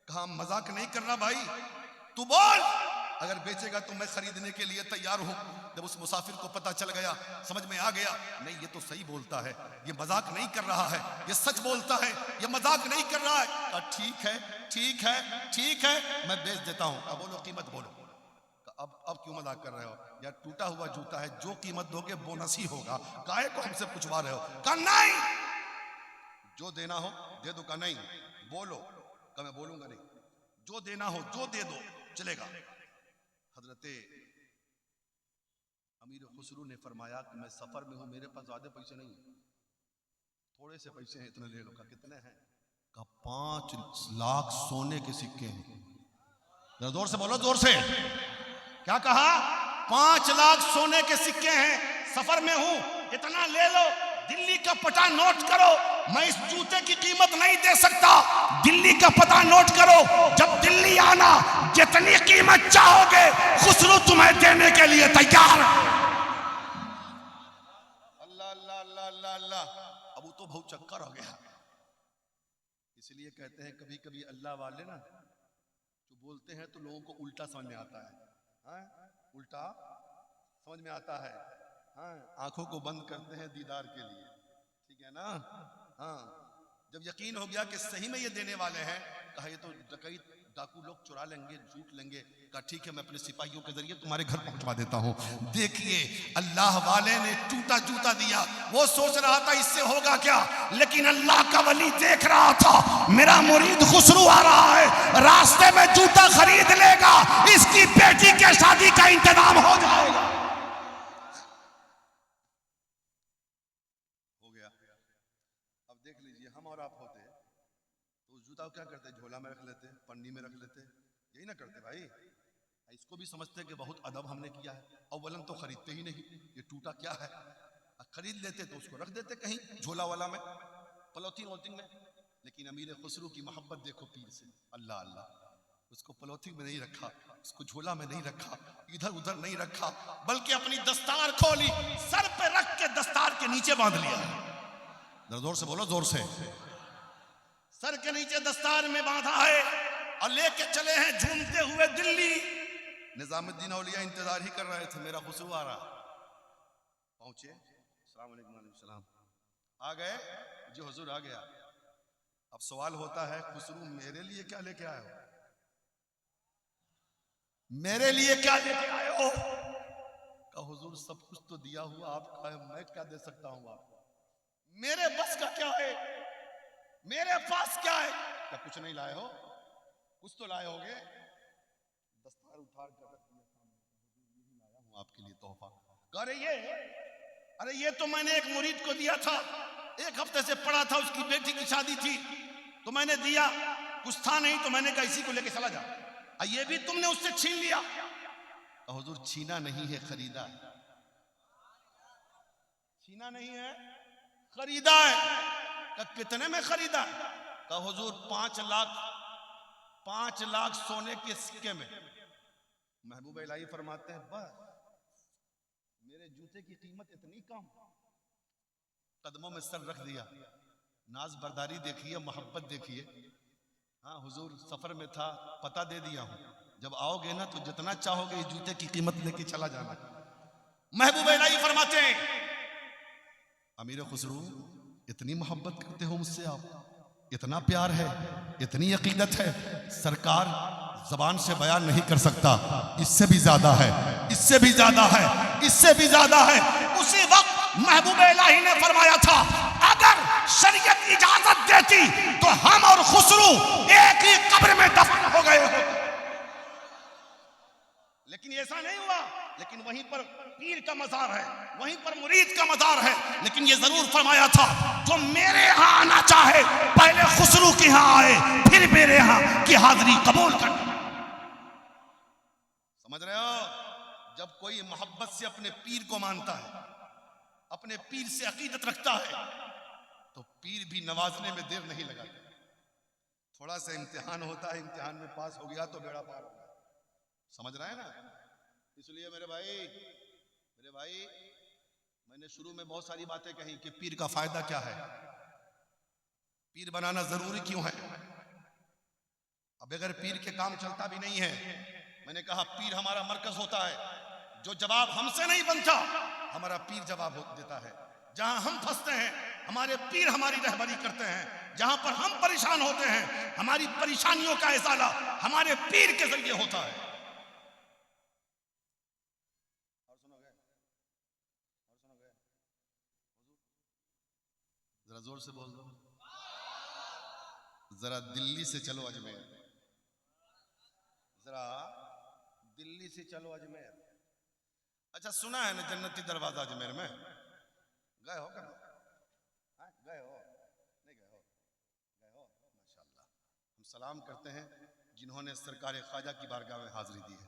कहा मजाक नहीं करना भाई, तू बोल, अगर बेचेगा तो मैं खरीदने के लिए तैयार हूं। जब उस मुसाफिर को पता चल गया, समझ में आ गया, नहीं ये तो सही बोलता है, ये मजाक नहीं कर रहा है, ये सच बोलता है, ये मजाक नहीं कर रहा है। कहा ठीक है, ठीक है, ठीक है, मैं बेच देता हूं। अब बोलो कीमत बोलो। अब क्यों मजाक कर रहे हो यार? टूटा हुआ जूता है, जो कीमत दोगे बोनस ही होगा, काहे को हमसे पूछवा रहे हो? कहा नहीं, जो देना हो दे दो। कहा नहीं, बोलो। कहा मैं बोलूंगा नहीं, जो देना हो जो दे दो, चलेगा। हजरत अमीर खुसरू ने फरमाया कि मैं सफर में हूं, मेरे पास ज्यादा पैसे नहीं है, थोड़े से पैसे हैं, इतने ले लो। कहा कितने हैं? कहा 5 लाख सोने के सिक्के हैं। जोर से बोलो, जोर से। क्या कहा? 5 लाख सोने के सिक्के हैं, सफर में हूं, इतना ले लो। दिल्ली का पता नोट करो, मैं इस जूते की कीमत नहीं दे सकता, दिल्ली का पता नोट करो। जब दिल्ली आना, जितनी कीमत चाहोगे खुसरू तुम्हें देने के लिए तैयार है। अल्लाह अल्लाह अल्लाह अल्लाह अल्लाह। अब वो तो बहुत चक्कर हो गया। इसलिए कहते हैं कभी कभी अल्लाह वाले ना जो बोलते हैं तो लोगों को उल्टा समझ में आता है। उल्टा समझ में आता है। आंखों को बंद करते हैं दीदार के लिए, ठीक है ना? जब यकीन हो गया कि सही में ये देने वाले हैं, कहा ये तो डकैत डाकू लोग चुरा लेंगे, झूठ लेंगे। कहा ठीक है, मैं अपने सिपाहियों के जरिए तुम्हारे घर पहुंचवा देता हूं। देखिए अल्लाह वाले ने टूटा जूता दिया। वो सोच रहा था इससे होगा क्या, लेकिन अल्लाह का वली देख रहा था मेरा मुरीद खुसरू आ रहा है, रास्ते में जूता खरीद लेगा, इसकी बेटी के शादी का इंतजाम हो जाएगा। हो गया। अब देख लीजिए, हम और आप होते तो जूता क्या करते, झोला में रख लेते, पन्नी में रख लेते, यही ना करते भाई। इसको भी समझते कि बहुत अदब हमने किया है। अव्वलन तो खरीदते ही नहीं, ये टूटा क्या है, खरीद लेते तो उसको रख देते कहीं झोला वाला में, पॉलिथीन वॉलिथीन में। लेकिन अमीर खुसरू की मोहब्बत देखो पीर से, अल्लाह अल्लाह, उसको पॉलिथीन में नहीं रखा, उसको झोला में नहीं रखा, इधर उधर नहीं रखा, बल्कि अपनी दस्तार खोली, सर पे रख के दस्तार के नीचे बांध लिया। जोर से बोलो, जोर से। सर के नीचे दस्तार में बांधा है और लेके चले हैं झूमते हुए दिल्ली। निजामुद्दीन औलिया इंतजार ही कर रहे थे, मेरा खुसरू आ रहा। पहुंचे, अस्सलाम वालेकुम, सलाम, आ गए जी, हुजूर आ गया। अब सवाल होता है, खुसरू मेरे लिए क्या लेके आए हो, मेरे लिए क्या लेके आए हो? का हुजूर सब कुछ तो दिया हुआ आपका है, मैं क्या दे सकता हूं आपको, मेरे बस का क्या है, मेरे पास क्या है? क्या कुछ नहीं लाए हो? कुछ तो लाए होगे। दस्तार उठा कर रख दिया, यही लाया हूं आपके लिए तोहफा। अरे ये तो मैंने एक मुरीद को दिया था, एक हफ्ते से पड़ा था, उसकी बेटी की शादी थी तो मैंने दिया, कुछ था नहीं तो मैंने कहा इसी को लेके चला जा, ये भी तुमने उससे छीन लिया। हुजूर छीना नहीं है, खरीदा है। छीना नहीं है, खरीदा है। कितने में खरीदा? का हुजूर 5 लाख सोने के सिक्के में। महबूब इलाही फरमाते हैं, बस मेरे जूते की कीमत इतनी कम, कदमों में सर रख दिया। नाज बर्दारी देखिए, मोहब्बत देखिए। हाँ हुजूर सफर में था, पता दे दिया हूं, जब आओगे ना तो जितना चाहोगे इस जूते की कीमत लेके चला जाना। महबूब इलाही फरमाते हैं, अमीर खुसरू इतनी मोहब्बत करते हो मुझसे आप, इतना प्यार है, इतनी अकीदत है, सरकार जबान से बयान नहीं कर सकता। इससे भी ज्यादा है, इससे भी ज्यादा है, इससे भी ज्यादा है। उसी वक्त महबूब इलाही ने फरमाया था, अगर शरीयत इजाजत देती तो हम और खुसरू एक ही कब्र में दफन हो गए होते। लेकिन ऐसा नहीं हुआ। लेकिन वहीं पर पीर का मजार है, वहीं पर मुरीद का मजार है। लेकिन ये जरूर फरमाया था, जो मेरे यहाँ आना चाहे पहले खुसरू के यहाँ आए, फिर मेरे यहाँ की हाजिरी कबूल कर। समझ रहे हो? जब कोई मोहब्बत से अपने पीर को मानता है, अपने पीर से अकीदत रखता है, तो पीर भी नवाजने में देर नहीं लगाता। थोड़ा सा इम्तिहान होता है, इम्तिहान में पास हो गया तो बेड़ा पार हो गया। समझ रहे हैं ना? इसलिए मेरे भाई मैंने शुरू में बहुत सारी बातें कही कि पीर का फायदा क्या है, पीर बनाना जरूरी क्यों है। अब बगैर पीर के काम चलता भी नहीं है। मैंने कहा पीर हमारा मरकज होता है, जो जवाब हमसे नहीं बनता हमारा पीर जवाब देता है। जहां हम फंसते हैं हमारे पीर हमारी रहबरी करते हैं, जहां पर हम परेशान होते हैं हमारी परेशानियों का इजाला हमारे पीर के जरिए होता है। जरा जोर से बोल दो, जरा दिल्ली से चलो अजमेर, जरा दिल्ली से चलो अजमेर। अच्छा सुना है ना जन्नती दरवाजा अजमेर में? गए हो कभी? गए हो? नहीं गए हो? गए हो? माशाअल्लाह। हम सलाम करते हैं जिन्होंने सरकार ख्वाजा की बारगाह में हाजिरी दी है।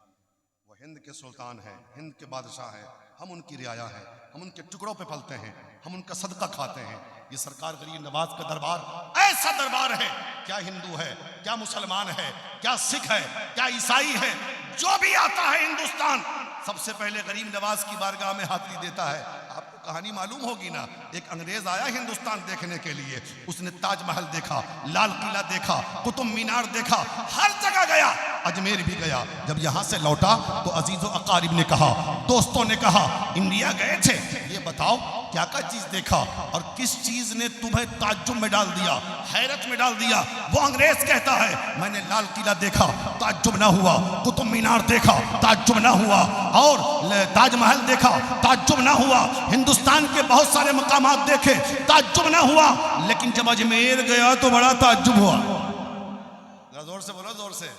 वो हिंद के सुल्तान हैं, हिंद के बादशाह हैं, हम उनकी रियाया हैं, हम उनके टुकड़ों पे पलते हैं, हम उनका सदका खाते हैं। ये सरकार गरीब नवाज का दरबार ऐसा दरबार है, क्या हिंदू है, क्या मुसलमान है, क्या सिख है, क्या ईसाई है, जो भी आता है हिंदुस्तान सबसे पहले गरीब नवाज की बारगाह में हाजिरी देता है। आपको कहानी मालूम होगी ना, एक अंग्रेज आया हिंदुस्तान देखने के लिए, उसने ताजमहल देखा, लाल किला देखा, कुतुब मीनार देखा, हर जगह गया, अजमेर भी गया। जब यहां से लौटा तो अजीजों अकारिब ने कहा, दोस्तों ने कहा, इंडिया गए थे, ये बताओ क्या क्या चीज देखा और किस चीज ने तुम्हें ताज्जुब में डाल दिया, हैरत में डाल दिया। वो अंग्रेज कहता है, मैंने लाल किला देखा, ताज्जुब ना हुआ, कुतुब मीनार देखा, ताज्जुब ना हुआ, और ताजमहल देखा, ताज्जुब ना हुआ, हिंदुस्तान के बहुत सारे मकामात देखे, ताज्जुब ना हुआ, लेकिन जब अजमेर गया तो बड़ा ताज्जुब हुआ। जोर से बोलो, जोर से।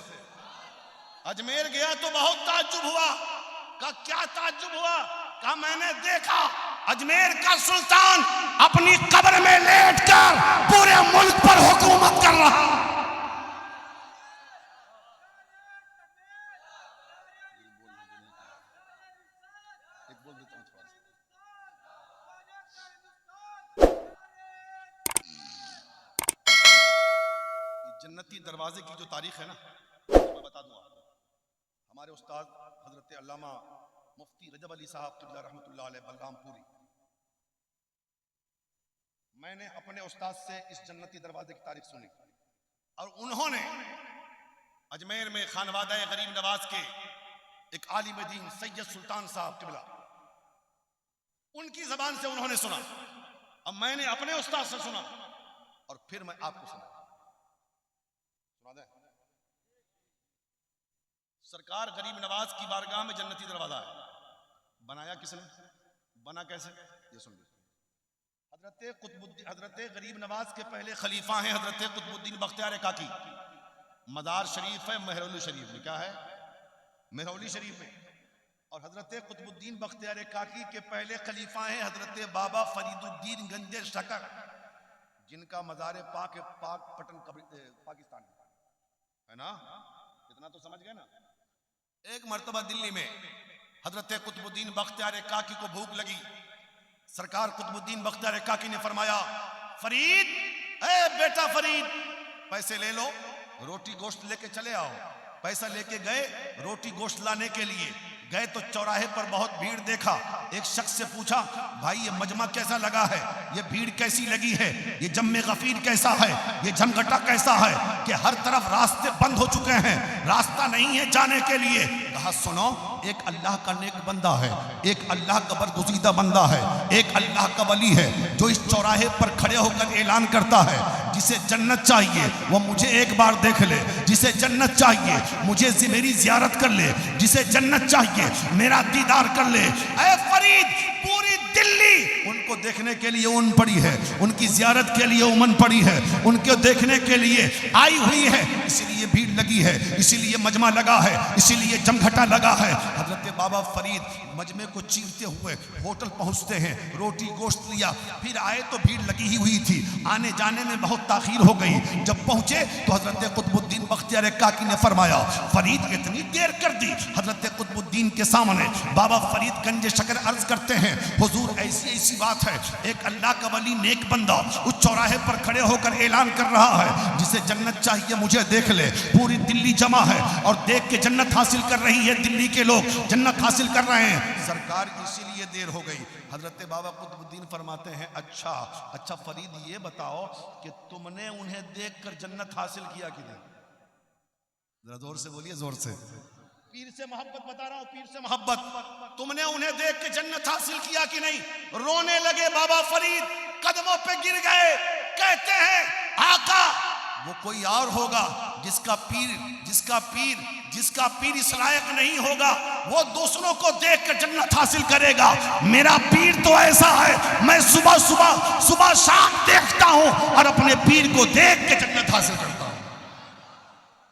अजमेर गया तो बहुत ताज्जुब हुआ। का क्या ताज्जुब हुआ? का मैंने देखा अजमेर का सुल्तान अपनी कब्र में लेटकर पूरे मुल्क पर हुकूमत कर रहा। बोल देता हूँ थोड़ा सा। जन्नती दरवाजे की जो तारीख है ना, मैं बता दूं आपको। हमारे उस्ताद हजरत अल्लामा मुफ्ती रजब अली साहब क़िबला रहमतुल्लाह अलैह बलरामपुरी, मैंने अपने उस्ताद से इस जन्नती दरवाजे की तारीख सुनी और उन्होंने अजमेर में खानवादा गरीब नवाज के एक आलिम दीन सैयद सुल्तान साहब क़िबला, उनकी जबान से उन्होंने सुना। अब मैंने अपने उस्ताद से सुना और फिर मैं आपको सुना दे। सरकार गरीब नवाज की बारगाह में जन्नती दरवाजा है। बनाया किसने, बना कैसे, ये सुन लीजिए। हजरत गरीब नवाज के पहले खलीफा हैं हजरत कुतुबुद्दीन बख्तियार काकी। मजार शरीफ है मेहरौली शरीफ में, क्या है, मेहरौली शरीफ में। और हजरत कुतुबुद्दीन बख्तियार काकी के पहले खलीफा हैं हजरत बाबा फरीदुद्दीन गंजे शकर, जिनका मजार पाक पटन पाकिस्तान में है ना। इतना तो समझ गए ना। एक मर्तबा दिल्ली में हजरत कुतुबुद्दीन बख्तियार काकी को भूख लगी। सरकार कुतुबुद्दीन बख्तियार काकी ने फरमाया, फरीद, ए बेटा फरीद, पैसे ले लो, रोटी गोश्त लेके चले आओ। पैसा लेके गए, रोटी गोश्त लाने के लिए गए तो चौराहे पर बहुत भीड़ देखा। एक शख्स से पूछा, भाई ये मजमा कैसा लगा है, ये भीड़ कैसी लगी है, ये जम्मे गफीर कैसा है, ये झमघटा कैसा है कि हर तरफ रास्ते बंद हो चुके हैं, रास्ता नहीं है जाने के लिए। कहा, सुनो, एक अल्लाह का नेक बंदा है, एक अल्लाह का बरगुज़ीदा बंदा है, एक अल्लाह का वली है जो इस चौराहे पर खड़े होकर ऐलान करता है, जिसे जन्नत चाहिए वो मुझे एक बार देख ले, जिसे जन्नत चाहिए मुझे मेरी जियारत कर ले, जिसे जन्नत चाहिए मेरा दीदार कर ले। ऐ फरीद, पूरी दिल्ली उनको देखने के लिए उमड़ पड़ी है, उनकी जियारत के लिए उमड़ पड़ी है, उनको देखने के लिए आई हुई है, इसीलिए भीड़ लगी है, इसीलिए मजमा लगा है, इसीलिए जमघटा लगा है। हजरत बाबा फरीद मजमे को चीरते हुए होटल पहुंचते हैं, रोटी गोश्त लिया, फिर आए तो भीड़ लगी ही हुई थी, आने जाने में बहुत ताखीर हो गई। जब पहुंचे तो हजरत कुतुबुद्दीन बख्तियार काकी ने फरमाया, फरीद इतनी देर कर दी। हजरत कुतुबुद्दीन के सामने बाबा फरीद गंजे शकर अर्ज करते हैं, हुजूर ऐसी ऐसी बात है, एक अल्लाह का वली नेक बंदा उस चौराहे पर खड़े होकर ऐलान कर रहा है, जिसे जन्नत चाहिए मुझे देख ले। पूरी दिल्ली जमा है और देख के जन्नत हासिल कर रही है, दिल्ली के लोग जन्नत हासिल कर रहे हैं। सरकार इसीलिए देर हो गई। हजरत बाबा कुतुबुद्दीन फरमाते हैं, अच्छा फरीद ये बताओ कि तुमने उन्हें देखकर जन्नत हासिल किया कि नहीं? जरा जोर से बोलिए, जोर से। पीर से मोहब्बत बता रहा हूं, पीर से मोहब्बत। तुमने उन्हें देख के जन्नत हासिल किया कि नहीं? रोने लगे बाबा फरीद, कदमों पे गिर गए, कहते हैं, आका वो कोई और होगा जिसका पीर इस लायक नहीं होगा, वो दूसरों को देख कर जन्नत हासिल करेगा। मेरा पीर तो ऐसा है, मैं सुबह शाम देखता हूं और अपने पीर को देख के जन्नत हासिल करता हूं।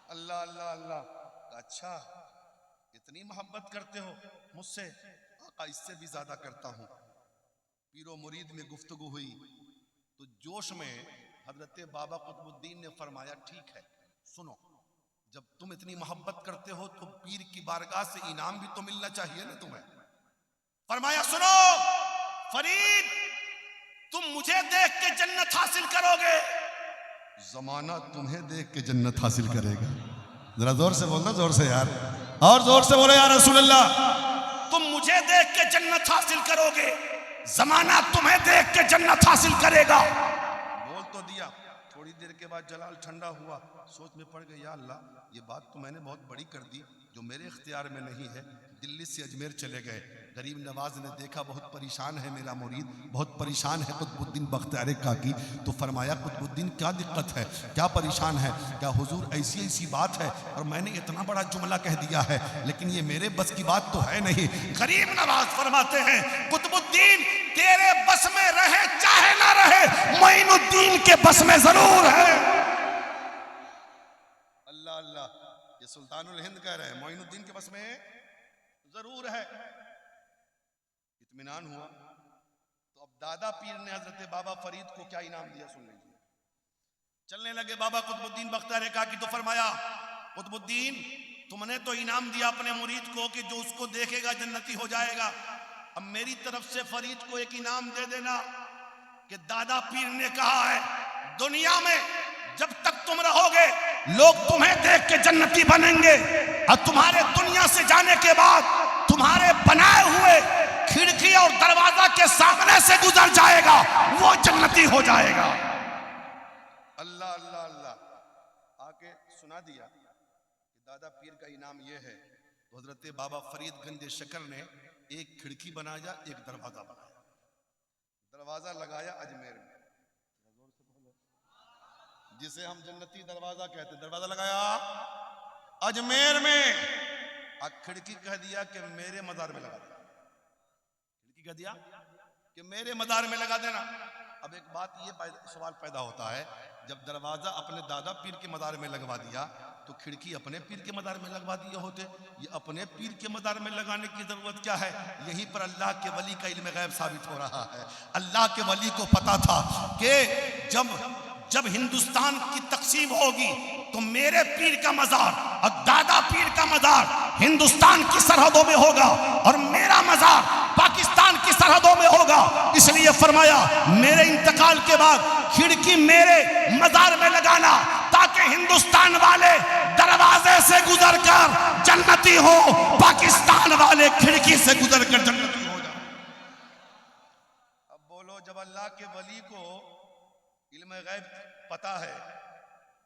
अल्लाह अल्लाह अल्लाह। अच्छा, इतनी मोहब्बत करते हो मुझसे? इससे भी ज्यादा करता हूं। पीरो मुरीद में गुफ्तगू हुई तो जोश में हजरत बाबा कुतुबुद्दीन ने फरमाया, ठीक है सुनो, जब तुम इतनी मोहब्बत करते हो तो पीर की बारगाह से इनाम भी तो मिलना चाहिए ना तुम्हें। फरमाया, सुनो फरीद, तुम मुझे देख के जन्नत हासिल करोगे, जमाना तुम्हें देख के जन्नत हासिल करेगा। जरा जोर से बोलना, जोर से यार, और जोर से बोलो यार रसूल अल्लाह। तुम मुझे देख के जन्नत हासिल करोगे, जमाना तुम्हें देख के जन्नत हासिल करेगा। बोल तो दिया। थोड़ी देर के बाद जलाल ठंडा हुआ, सोच में पड़ गया, या अल्लाह ये बात तो मैंने बहुत बड़ी कर दी जो मेरे इख्तियार में नहीं है। दिल्ली से अजमेर चले गए। गरीब नवाज ने देखा बहुत परेशान है मेरा मुरीद, बहुत परेशान है कुतुबुद्दीन बख्तियार काकी। तो फरमाया, कुतुबुद्दीन क्या दिक्कत है, क्या परेशान है? क्या हुजूर ऐसी ऐसी बात है और मैंने इतना बड़ा जुमला कह दिया है, लेकिन ये मेरे बस की बात तो है नहीं। गरीब नवाज फरमाते हैं, कुतुबुद्दीन तेरे बस में रहे चाहे ना रहे, मोइनुद्दीन के बस में जरूर है। अल्लाह अल्लाह, ये सुल्तानुल हिंद कह रहे हैं, मोइनुद्दीन के बस में जरूर है। इत्मीनान हुआ तो अब दादा पीर ने हजरत बाबा फरीद को क्या इनाम दिया सुन लीजिए। चलने लगे बाबा कुतुबुद्दीन बख्तियार काकी। तो फरमाया, कुतुबुद्दीन तुमने तो इनाम दिया अपने मुरीद को कि जो उसको देखेगा जन्नती हो जाएगा। अब मेरी तरफ से फरीद को एक इनाम दे देना कि दादा पीर ने कहा है, दुनिया में जब तक तुम रहोगे लोग तुम्हें देख के जन्नती बनेंगे, और तुम्हारे दुनिया से जाने के बाद तुम्हारे बनाए हुए खिड़की और दरवाजा के सामने से गुजर जाएगा, वो जन्नती हो जाएगा। अल्लाह अल्लाह अल्लाह आके सुना दिया कि दादा पीर का इनाम ये है। तो हजरत बाबा फरीद गंज शकर ने एक खिड़की बनाया, एक दरवाजा बनाया। दरवाजा लगाया अजमेर में, जिसे हम जन्नती दरवाजा कहते हैं, दरवाजा लगाया अजमेर में। और खिड़की कह दिया कि मेरे मजार में लगा देना। खिड़की कह दिया कि मेरे मजार में लगा देना। अब एक बात ये सवाल पैदा होता है, जब दरवाजा अपने दादा पीर के मजार में लगवा दिया तो खिड़की अपने पीर के मजार में लगवा दिए होते। ये अपने पीर के मजार में लगाने की जरूरत क्या है? यहीं पर अल्लाह के वली का इल्म गैब साबित हो रहा है। अल्लाह के वली को पता था कि जब हिंदुस्तान की तकसीम होगी तो मेरे पीर का मजार और दादा पीर का मजार हिंदुस्तान की सरहदों में होगा और मेरा मजार पाकिस्तान की सरहदों में होगा। इसलिए फरमाया मेरे इंतकाल के बाद खिड़की मेरे मजार में लगाना, ताकि हिंदुस्तान वाले दरवाजे से गुजरकर जन्नती हो, पाकिस्तान वाले खिड़की से गुजरकर जन्नती हो जाए। अब बोलो, जब अल्लाह के वली को इल्म गैब पता है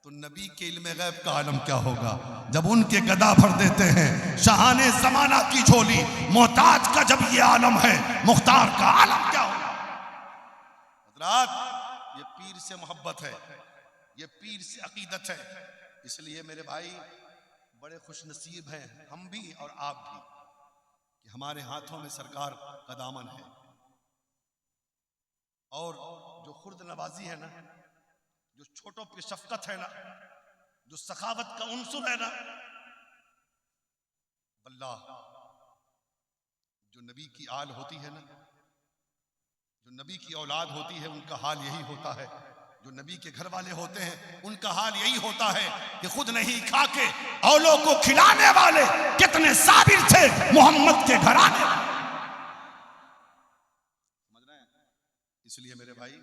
तो नबी के इल्म गैब का आलम क्या होगा? जब उनके गदा भर देते हैं शाहाने जमाना की झोली, मोहताज का जब ये आलम है, मुख्तार का आलम क्या होगा? हज़रात, ये पीर से मोहब्बत है, ये पीर से अकीदत है। इसलिए मेरे भाई बड़े खुश नसीब हैं हम भी और आप भी कि हमारे हाथों में सरकार का दामन है। और जो खुर्द नवाजी है ना, जो छोटों पे शफकत है ना, जो सखावत का उनसुर है ना, अल्लाह जो नबी की आल होती है ना, जो नबी की औलाद होती है, उनका हाल यही होता है। जो नबी के घर वाले होते हैं उनका हाल यही होता है कि खुद नहीं खा के औलों को खिलाने वाले कितने साबिर थे मोहम्मद के घराने। समझ रहे हैं? इसलिए मेरे भाई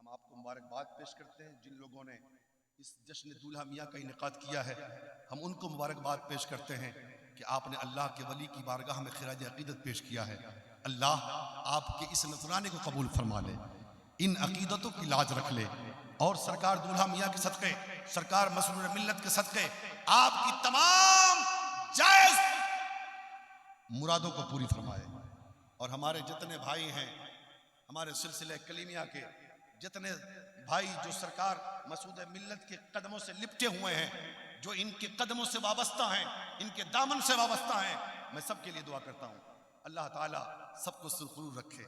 हम आपको मुबारकबाद पेश करते हैं। जिन लोगों ने इस जश्न दूल्हा मियाँ का इनेकाद किया है, हम उनको मुबारकबाद पेश करते हैं कि आपने अल्लाह के वली की बारगाह में खिराज अकीदत पेश किया है। अल्लाह आपके इस नजराने को कबूल फरमा ले, इन अकीदतों की लाज रख ले, और सरकार दूल्हा मियाँ के सदक़े, सरकार मसरूर मिल्लत के सदक़े आपकी तमाम जायज़ मुरादों को पूरी फरमाए। और हमारे जितने भाई हैं, हमारे सिलसिले कलीमिया के जितने भाई जो सरकार मसूद मिल्लत के कदमों से लिपटे हुए हैं, जो इनके कदमों से वाबस्ता हैं, इनके दामन से वाबस्ता हैं, मैं सबके लिए दुआ करता हूँ अल्लाह ताला सबको सुरखुरू रखे,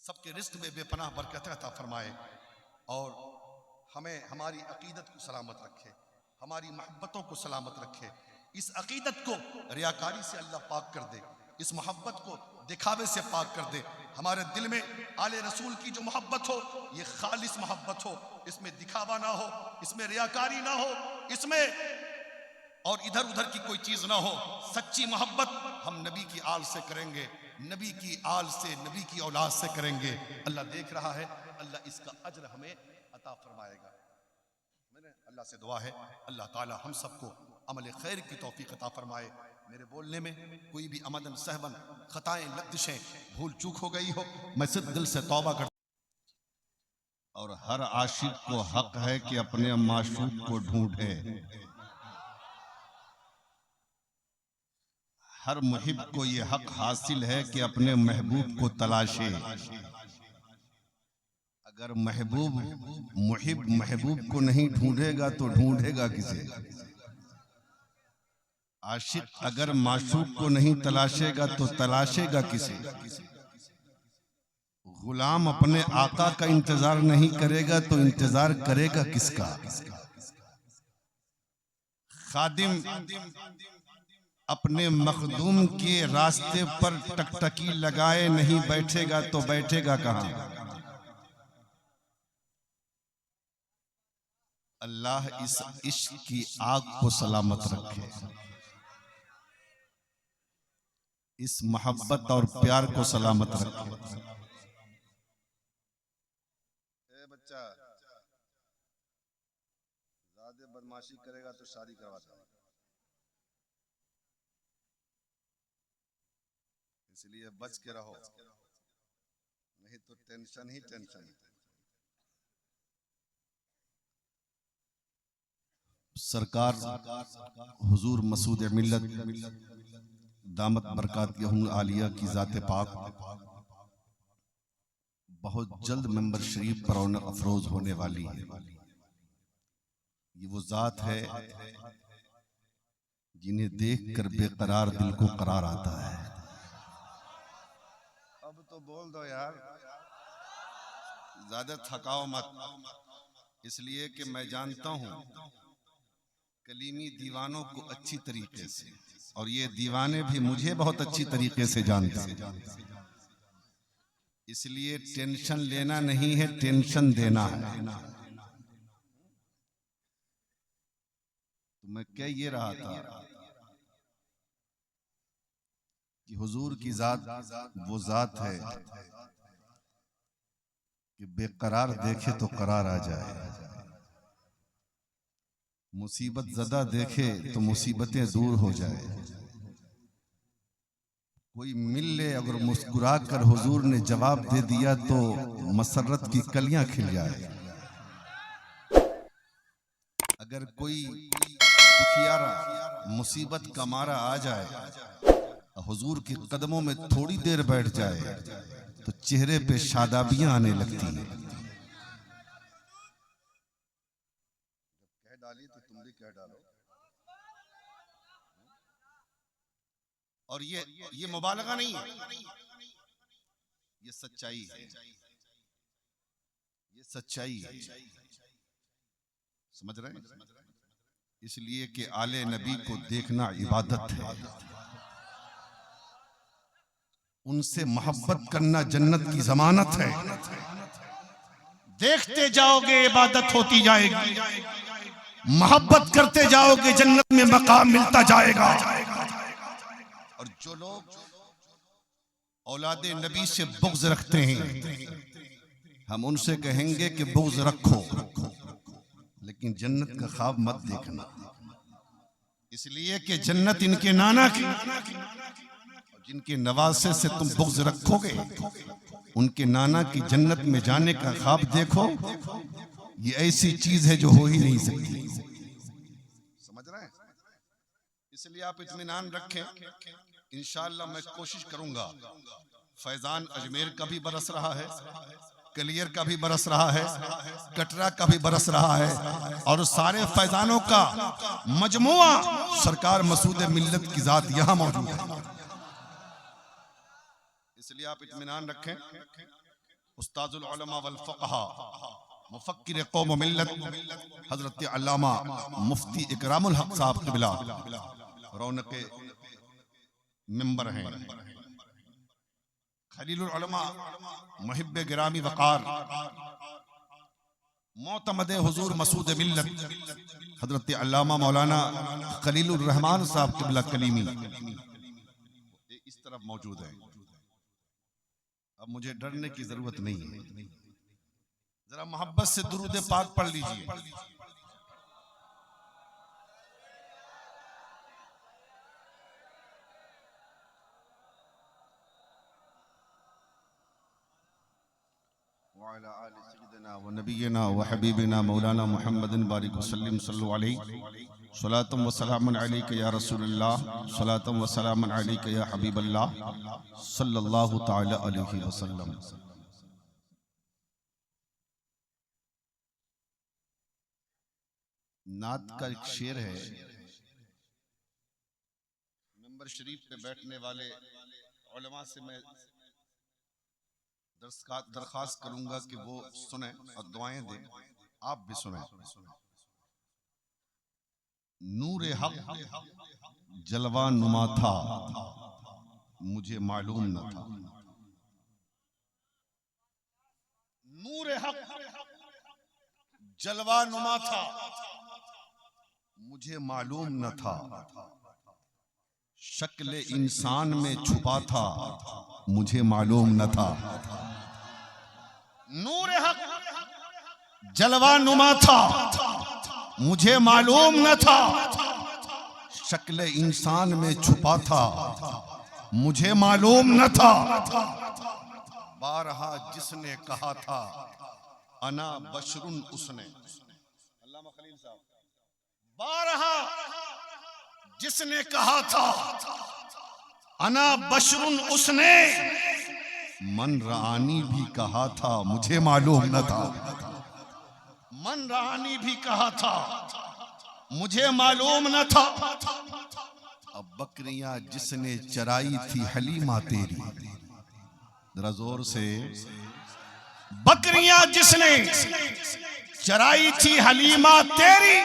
सबके रिस्क में बेपनाह बरकत अता फरमाए, और हमें हमारी अकीदत को सलामत रखे, हमारी मोहब्बतों को सलामत रखे। इस अकीदत को रियाकारी से अल्लाह पाक कर दे, इस मोहब्बत को दिखावे से पाक कर दे। हमारे दिल में आले रसूल की जो मोहब्बत हो, ये खालिस मोहब्बत हो, इसमें दिखावा ना हो, इसमें रियाकारी ना हो, इसमें और इधर उधर की कोई चीज ना हो। सच्ची मोहब्बत हम नबी की आल से करेंगे, नबी की आल से, नबी की औलाद से करेंगे। अल्लाह देख रहा है, अल्लाह इसका अज्र हमें अता फरमाएगा। मैंने अल्लाह से दुआ है अल्लाह ताला हम सबको अमल खैर की तौफीक अता फरमाए। मेरे बोलने में कोई भी अमदन सहबन खताएं लफ्ज़ें भूल चूक हो गई हो, मैं सिर्फ दिल से तौबा कर। और हर आशिक को हक है कि अपने माशूक को ढूंढे, हर मुहिब को ये हक हासिल है कि अपने महबूब को तलाशे। अगर महबूब मुहिब महबूब को नहीं ढूंढेगा तो ढूंढेगा किसे? आशिक अगर माशूक को नहीं तलाशेगा तो तलाशेगा किसे? गुलाम अपने आका का इंतजार नहीं करेगा तो इंतजार करेगा किसका? खादिम अपने मखदूम के रास्ते पर टकटकी लगाए नहीं बैठेगा तो बैठेगा कहां? अल्लाह इस इश्क की आग को सलामत रखे। इस मोहब्बत और प्यार को सलामत रखे। बच्चा ज्यादा बदमाशी करेगा तो शादी करवाता है, इसलिए बच के रहो, नहीं तो टेंशन ही टेंशन है। सरकार हुजूर मसूद मिल्लत दामत बरकातहू आलिया की ज़ात पाक बहुत जल्द मेंबर शरीफ पर रौनक अफरोज होने वाली है। ये वो ज़ात है जिन्हें देखकर बेकरार दिल को करार आता है। अब तो बोल दो यार, ज्यादा थकाओ मत, इसलिए कि मैं जानता हूं कलीमी दीवानों को अच्छी तरीके से, और ये दीवाने भी मुझे बहुत अच्छी तरीके से जानते हैं। इसलिए टेंशन लेना नहीं है, टेंशन देना है। तो मैं कह ये रहा था कि हुजूर की जात वो जात है कि बेकरार देखे तो करार आ जाए, मुसीबत ज़दा देखे तो मुसीबतें दूर हो जाए। कोई मिल ले अगर मुस्कुरा कर हुजूर ने जवाब दे दिया तो मसरत की कलियां खिल जाए। अगर कोई दुखियारा मुसीबत का मारा आ जाए, हुजूर के कदमों में थोड़ी देर बैठ जाए तो चेहरे पे शादाबियां आने लगती है। कह डाली तो तुम भी कह डालो। और ये मुबालगा नहीं है, ये सच्चाई है, ये सच्चाई है। समझ रहे हैं? इसलिए कि आले नबी को देखना इबादत है, उनसे मोहब्बत करना जन्नत की जमानत है। देखते जाओगे इबादत होती जाएगी, मोहब्बत करते जाओगे जन्नत में मकाम मिलता जाएगा। और जो लोग औलादे नबी से बुग़्ज़ रखते हैं, हम उनसे कहेंगे कि बुग़्ज़ रखो, लेकिन जन्नत का ख्वाब मत देखना, इसलिए कि जन्नत इनके नाना की, जिनके नवासे से तुम बुग़्ज़ रखोगे, उनके नाना की जन्नत में जाने का ख्वाब देखो। ये ऐसी चीज है जो हो ही नहीं सकती। समझ रहे हैं? इसलिए आप इत्मीनान रखें, इंशाअल्लाह मैं कोशिश करूंगा। फैजान अजमेर का भी बरस रहा है, कलियर का भी बरस रहा है, कटरा का भी बरस रहा है, और सारे फैजानों का मजमुआ सरकार मसूद मिल्लत की जात यहां मौजूद है। इसलिए आप इत्मीनान रखें। उस्ताजुल उलमा वल फुक़हा मुफक्किर कौम मिल्लत हजरत अल्लामा मुफ्ती इकरामुल हक साहब क़िबला रौनक मिंबर हैं। खलीलुल उलमा मुहिब्बे गिरामी वक़ार मोतमदे हुजूर मसूद मिल्लत हजरत अल्लामा मौलाना खलीलुर रहमान साहब क़िबला कलीमी इस तरफ मौजूद है। अब मुझे डरने की जरूरत नहीं है, जरा मोहब्बत से दुरूद पाक पढ़ लीजिए। वअला आलि सय्यिदिना व नबियिना व हबीबिना मौलाना मुहम्मदिन बारिक वसल्लम सल्लल्लाहु अलैहि सलातम व सलामुन अलैका या रसूलल्लाह सलातम व सलामुन अलैका या हबीबल्लाह सल्लल्लाहु तआला अलैहि वसल्लम। नात का एक शेर है, मेंबर शरीफ पे बैठने वाले उलमा से मैं दरखास्त करूंगा कि वो सुने और दुआएं दें, आप भी सुने। नूरे हक जलवा नुमा था, मुझे मालूम न था। नूरे हक जलवा नुमा था, मुझे मालूम न था। शक्ल इंसान में छुपा था, मुझे मालूम न था। नूर हक जलवा नुमा था, मुझे मालूम न था। शक्ल इंसान में छुपा था, मुझे मालूम न था। बारहा जिसने कहा था अना बशरुन, उसने। अल्लामा खलील साहब। बारहा जिसने कहा था अना बशरुन, उसने मन रानी भी कहा था, मुझे मालूम न था। मन रानी भी कहा था, मुझे मालूम न था। अब बकरियां जिसने चराई थी हलीमा तेरी, जरा जोर से। बकरियां जिसने चराई थी हलीमा तेरी,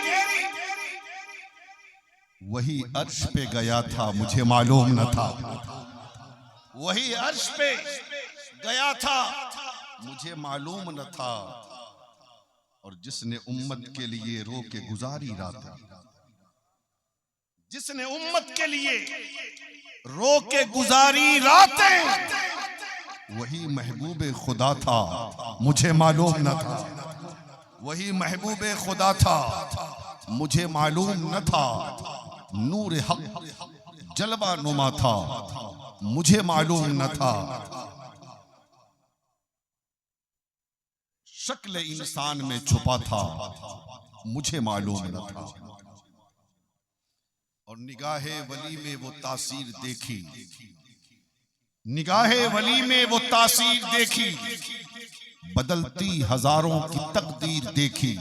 वही अर्श पे गया था, मुझे मालूम न था। वही अर्श पे गया था, मुझे मालूम न था। और जिसने उम्मत के लिए रो के गुजारी रात, जिसने उम्मत के लिए रो के गुजारी रातें, वही महबूब खुदा था, मुझे मालूम न था। वही महबूब खुदा था, मुझे मालूम न था। नूर हक जलवा नुमा था, मुझे मालूम न था। शक्ल इंसान में छुपा था, मुझे मालूम न था। और निगाहे वली में वो तासीर देखी, निगाहे वली में वो तासीर देखी। बदलती हजारों की तकदीर देखी।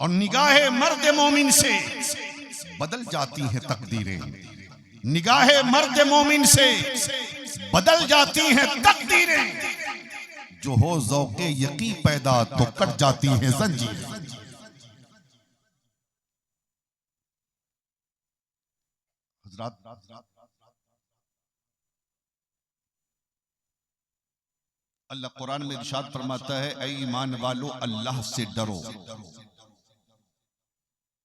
और निगाहे मर्द मोमिन से बदल जाती हैं तकदीरें, निगाहे मर्द मोमिन से बदल जाती हैं तकदीरें। जो हो ज़ौक़े यकी पैदा तो कट जाती हैं ज़ंजीरें। हज़रात, अल्लाह कुरान में इरशाद फरमाता है, ऐ ईमान वालो अल्लाह से डरो।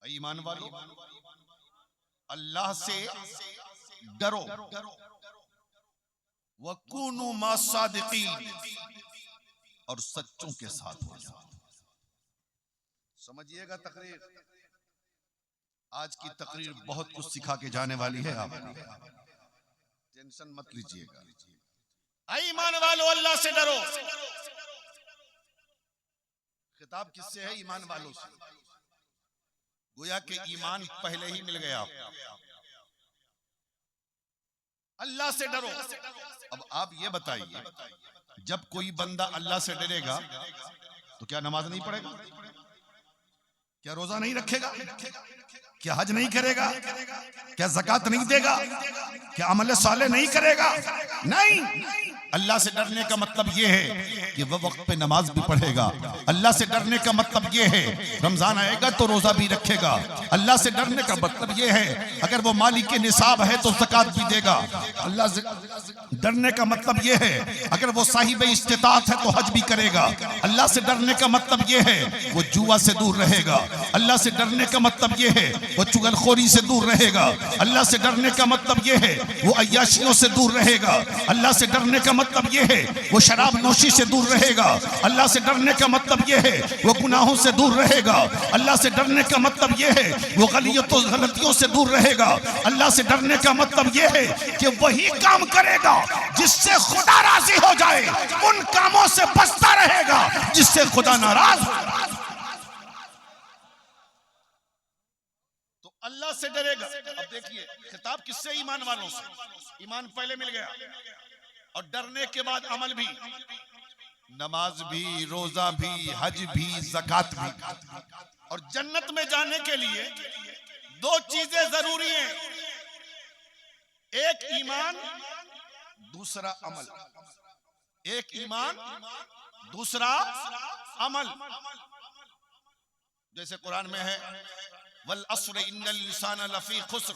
ऐ ईमान वालो अल्लाह से डरो। वकुनु मासादिकीन, और सच्चों के साथ हो जाओ। समझिएगा तकरीर, आज की तकरीर बहुत कुछ सिखा के जाने वाली है। आप टेंशन मत लीजिएगा। ईमान वालो अल्लाह से डरो। खिताब किससे है? ईमान वालों से। गोया के ईमान पहले ही मिल गया आपको। अल्लाह से डरो। अब आप ये बताइए, जब कोई बंदा अल्लाह से डरेगा तो क्या नमाज नहीं पढ़ेगा? क्या रोजा नहीं रखेगा? क्या हज नहीं करेगा? क्या ज़कात नहीं देगा? क्या अमल साले नहीं करेगा? नहीं। अल्लाह से डरने का मतलब यह है कि वह वक्त पे नमाज भी पढ़ेगा। अल्लाह से डरने का मतलब यह है रमजान आएगा तो रोजा भी रखेगा। अल्लाह से डरने का मतलब यह है अगर वो मालिक के निसाब है तो ज़कात भी देगा। अल्लाह से डरने का मतलब यह है अगर वो साहिब इस्तिताअत है तो हज भी करेगा। अल्लाह से डरने का मतलब यह है वो जुआ से दूर रहेगा। अल्लाह से डरने का मतलब यह है वो चुगलखोरी से दूर रहेगा। अल्लाह से डरने का मतलब यह है वो अय्याशियों से दूर रहेगा। अल्लाह से डरने का मतलब यह है वो शराब नोशी से दूर रहेगा। अल्लाह से डरने का मतलब यह है वो गुनाहों से दूर रहेगा। अल्लाह से डरने का मतलब यह है वो गलतियों से दूर रहेगा। अल्लाह से डरने का मतलब यह है कि वही काम करेगा जिससे खुदा राजी हो जाए, उन कामों से बचता रहेगा जिससे खुदा नाराज हो। तो अल्लाह से डरेगा। अब देखिए खिताब किससे? ईमान वालों से। ईमान पहले मिल गया और डरने के बाद अमल भी, नमाज भी, रोजा भी, हज भी, ज़कात भी। और जन्नत में जाने के लिए दो चीजें जरूरी हैं, एक ईमान, दूसरा अमल। एक ईमान, दूसरा अमल। जैसे कुरान में है वल अस्र इन्नल इंसान लफी खुस्र,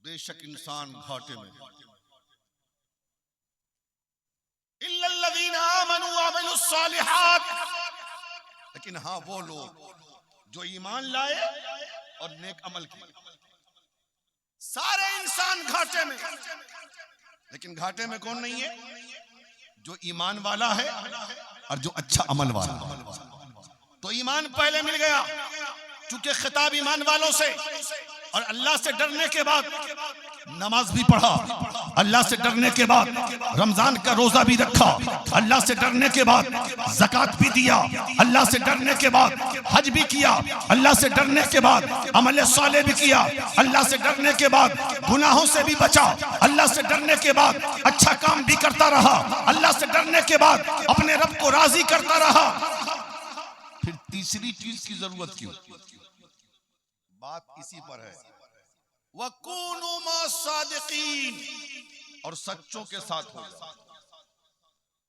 बेशक इंसान घाटे में। इल्लल्लज़ीना आमनू व अमिलुस सालिहात, लेकिन हाँ वो लोग जो ईमान लाए और नेक अमल किए। सारे इंसान घाटे में, लेकिन घाटे में कौन नहीं है? जो ईमान वाला है और जो अच्छा अमल वाला है। तो ईमान पहले मिल गया, चूंकि खिताब ईमान वालों से, और अल्लाह से डरने के बाद नमाज भी पढ़ा, अल्लाह से डरने के बाद रमजान का रोजा भी रखा, अल्लाह से डरने के बाद ज़कात भी दिया, अल्लाह से डरने के बाद हज भी किया, अल्लाह से डरने के बाद अमल साले भी किया, अल्लाह से डरने के बाद गुनाहों से भी बचा, अल्लाह से डरने के बाद अच्छा काम भी करता रहा, अल्लाह से डरने के बाद अपने रब को राजी करता रहा। फिर तीसरी चीज की जरूरत क्यों? बात इसी पर है, वकूनु मासादिकीन, और सच्चों के साथ हो।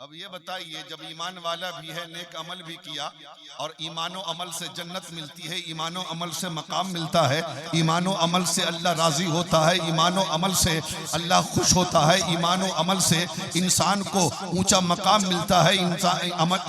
अब ये बताइए, जब ईमान वाला भी है, नेक अमल भी किया, और ईमानो अमल से जन्नत मिलती है, ईमानो अमल से मकाम मिलता है, ईमानो अमल से अल्लाह राजी होता है, ईमानो अमल से अल्लाह खुश होता है, ईमानो अमल से इंसान को ऊंचा मकाम मिलता है,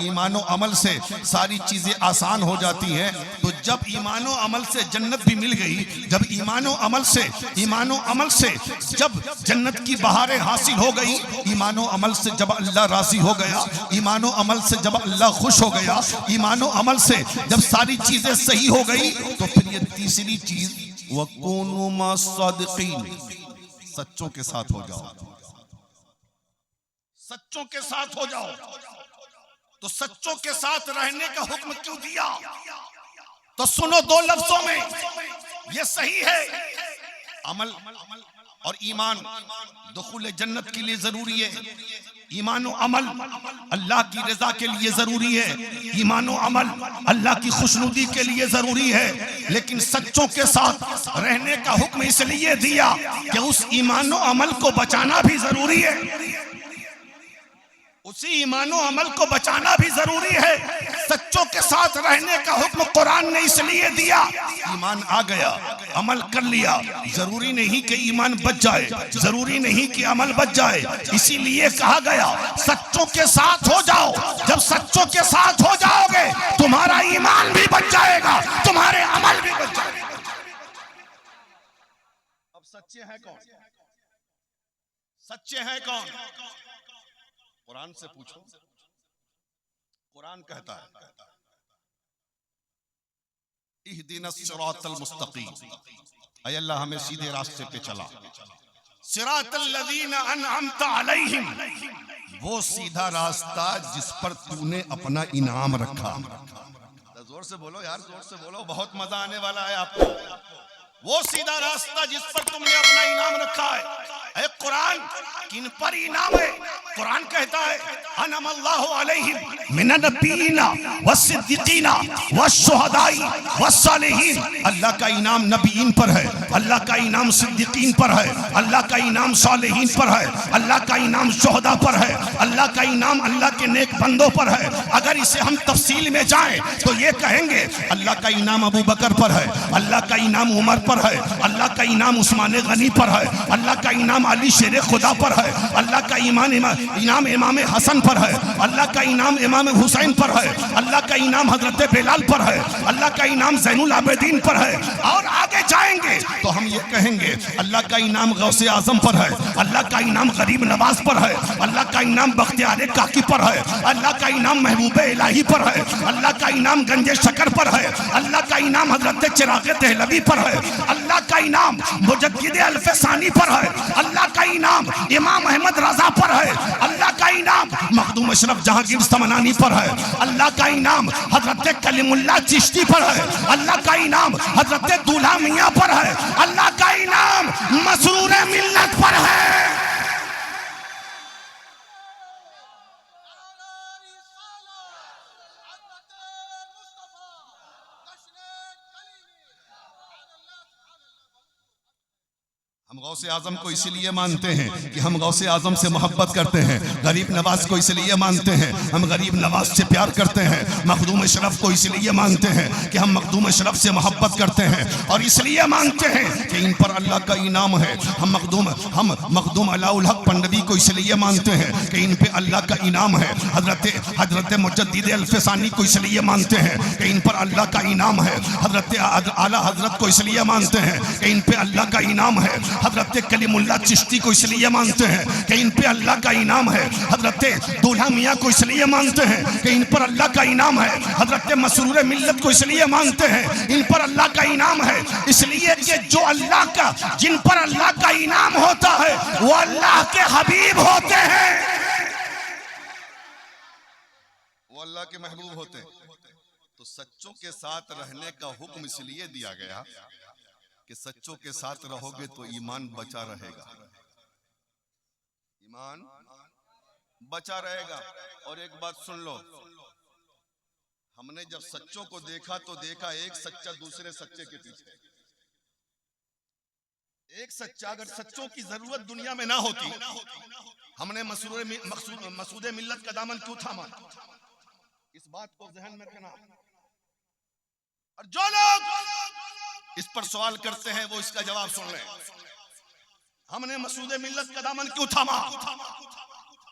ईमानो अमल से सारी चीजें आसान हो जाती हैं। तो जब ईमानो अमल से जन्नत भी मिल गई, जब ईमानो अमल से जब जन्नत की बहारें हासिल हो गई, ईमानो अमल से जब अल्लाह राजी हो गया, ईमानो अमल से जब अल्लाह खुश हो गया, ईमानो अमल से जब सारी चीजें सही हो गई, तो फिर ये तीसरी चीज वकूनु मासादिकीन, सच्चों के साथ हो जाओ। सच्चों के साथ हो जाओ। तो सच्चों के साथ रहने का हुक्म क्यों दिया? तो सुनो दो लफ्जों में, ये सही है, अमल और ईमान दुखुल जन्नत के लिए जरूरी है। ईमान और अमल अल्लाह की रजा के लिए जरूरी है, ईमान और अमल अल्लाह की खुशनुदी के लिए जरूरी है, लेकिन सच्चों के साथ रहने का हुक्म इसलिए दिया कि उस ईमान और अमल को बचाना भी जरूरी है, उसी ईमान और अमल को बचाना भी जरूरी है। सच्चों के साथ रहने का हुक्म कुरान ने इसलिए दिया, ईमान आ गया, अमल कर लिया, जरूरी नहीं कि ईमान बच जाए, जरूरी नहीं कि अमल बच जाए, इसीलिए कहा गया सच्चों के साथ हो जाओ। जब सच्चों के साथ हो जाओगे, तुम्हारा ईमान भी बच जाएगा, तुम्हारे अमल भी बच जाएगा। अब सच्चे हैं कौन? सच्चे हैं कौन? कुरान से पूछो। कुरान कहता है, इहदिनस सिरातल मुस्तकीम, ऐ अल्लाह हमें सीधे रास्ते पे चला। सिरातल लज़ीना अनअमता अलैहिम, वो सीधा रास्ता जिस पर तूने अपना इनाम रखा। जोर से बोलो यार, जोर से बोलो, बहुत मजा आने वाला है आपको। वो सीधा रास्ता जिस पर तुमने अपना इनाम रखा है। कुरान किन पर इनाम है? कुरान कहता है अनअमल्लाहु अलैहिम मिनन नबिय्यिना वस्सिद्दीकीना वश्शुहदाई वस्सालिहीन। अल्लाह का इनाम नबीयीन पर है, अल्लाह का इनाम सिद्दीकीन पर है, अल्लाह का इनाम सालिहीन पर है, अल्लाह का इनाम शुहदा पर है, अल्लाह का इनाम अल्लाह के नेक बंदों पर है। अगर इसे हम तफसील में जाएं तो ये कहेंगे अल्लाह का इनाम अबू बकर पर है, अल्लाह का इनाम उमर पर है, अल्लाह का इनाम उस्मान गनी पर है, अल्लाह का इनाम अली शेर खुदा पर है, अल्लाह का इनाम इमाम हसन पर है, अल्लाह का इनाम इमाम हुसैन पर है, अल्लाह का इनाम हजरत बिलाल पर है, अल्लाह का इनाम ज़ैनुल आबिदीन पर है। और आगे जाएंगे तो हम ये कहेंगे अल्लाह का इनाम गौसे आजम पर है, अल्लाह का इनाम गरीब नवाज पर है, अल्लाह का इनाम बख्तियार काकी पर है, अल्लाह का इनाम महबूब इलाही पर है, अल्लाह का इनाम गंजे शकर पर है, अल्लाह का इनाम हजरत चिराग दहलवी पर है, अल्लाह का इनाम मुजद्दिद अल्फसानी पर है, अल्लाह का इनाम इमाम अहमद रजा पर है, अल्लाह का इनाम मखदूम अशरफ जहांगीर समनानी पर है, अल्लाह का इनाम हजरत कलीमुल्लाह चिश्ती पर है, अल्लाह का इनाम हजरत दूल्हा मियां पर है, अल्लाह का इनाम मसरूर मिल्लत पर है। हम गौसे आजम को इसलिए मानते हैं कि हम गौसे आजम से मोहब्बत करते हैं। गरीब नवाज को इसलिए मानते हैं, हम गरीब नवाज से प्यार करते हैं। मखदूम अशरफ को इसलिए मानते हैं कि हम मखदूम अशरफ से मोहब्बत करते हैं, और इसलिए मानते हैं कि इन पर अल्लाह का इनाम है। हम मखदूम अलाउल हक पंडवी को इसलिए मानते हैं कि इन पे अल्लाह का इनाम है। हजरत मुजद्दिद अल्फसानी को इसलिए मानते हैं कि इन पर अल्लाह का इनाम है। हजरत आला हजरत को इसलिए मानते हैं कि इन पे अल्लाह का इनाम है। हजरत कलीमुल्लाह चिश्ती को इसलिए मानते हैं कि इन पे अल्लाह का इनाम है। हजरत दूल्हा मियाँ को इसलिए मानते हैं कि इन पर अल्लाह का इनाम है। हजरत मसरूर मिल्लत को इसलिए मानते हैं, इन पर अल्लाह का इनाम है। इसलिए कि जो अल्लाह का, जिन पर अल्लाह का इनाम होता है वो अल्लाह के हबीब होते हैं, वो अल्लाह के महबूब होते हैं। तो सच्चों के साथ रहने का हुक्म इसलिए दिया गया कि सच्चों के साथ रहोगे तो ईमान बचा रहेगा, ईमान बचा रहेगा। और एक बात सुन लो, हमने जब सच्चों को देखा तो देखा एक सच्चा दूसरे सच्चे के पीछे। एक सच्चा, अगर सच्चों की जरूरत दुनिया में ना होती, हमने मसूदे मिल्लत का दामन क्यों थामा? इस बात को जहन में रखना। और जो लोग इस पर सवाल करते हैं वो इसका जवाब सुन लें। हमने मसूदे मिल्लत का दामन क्यों थामा?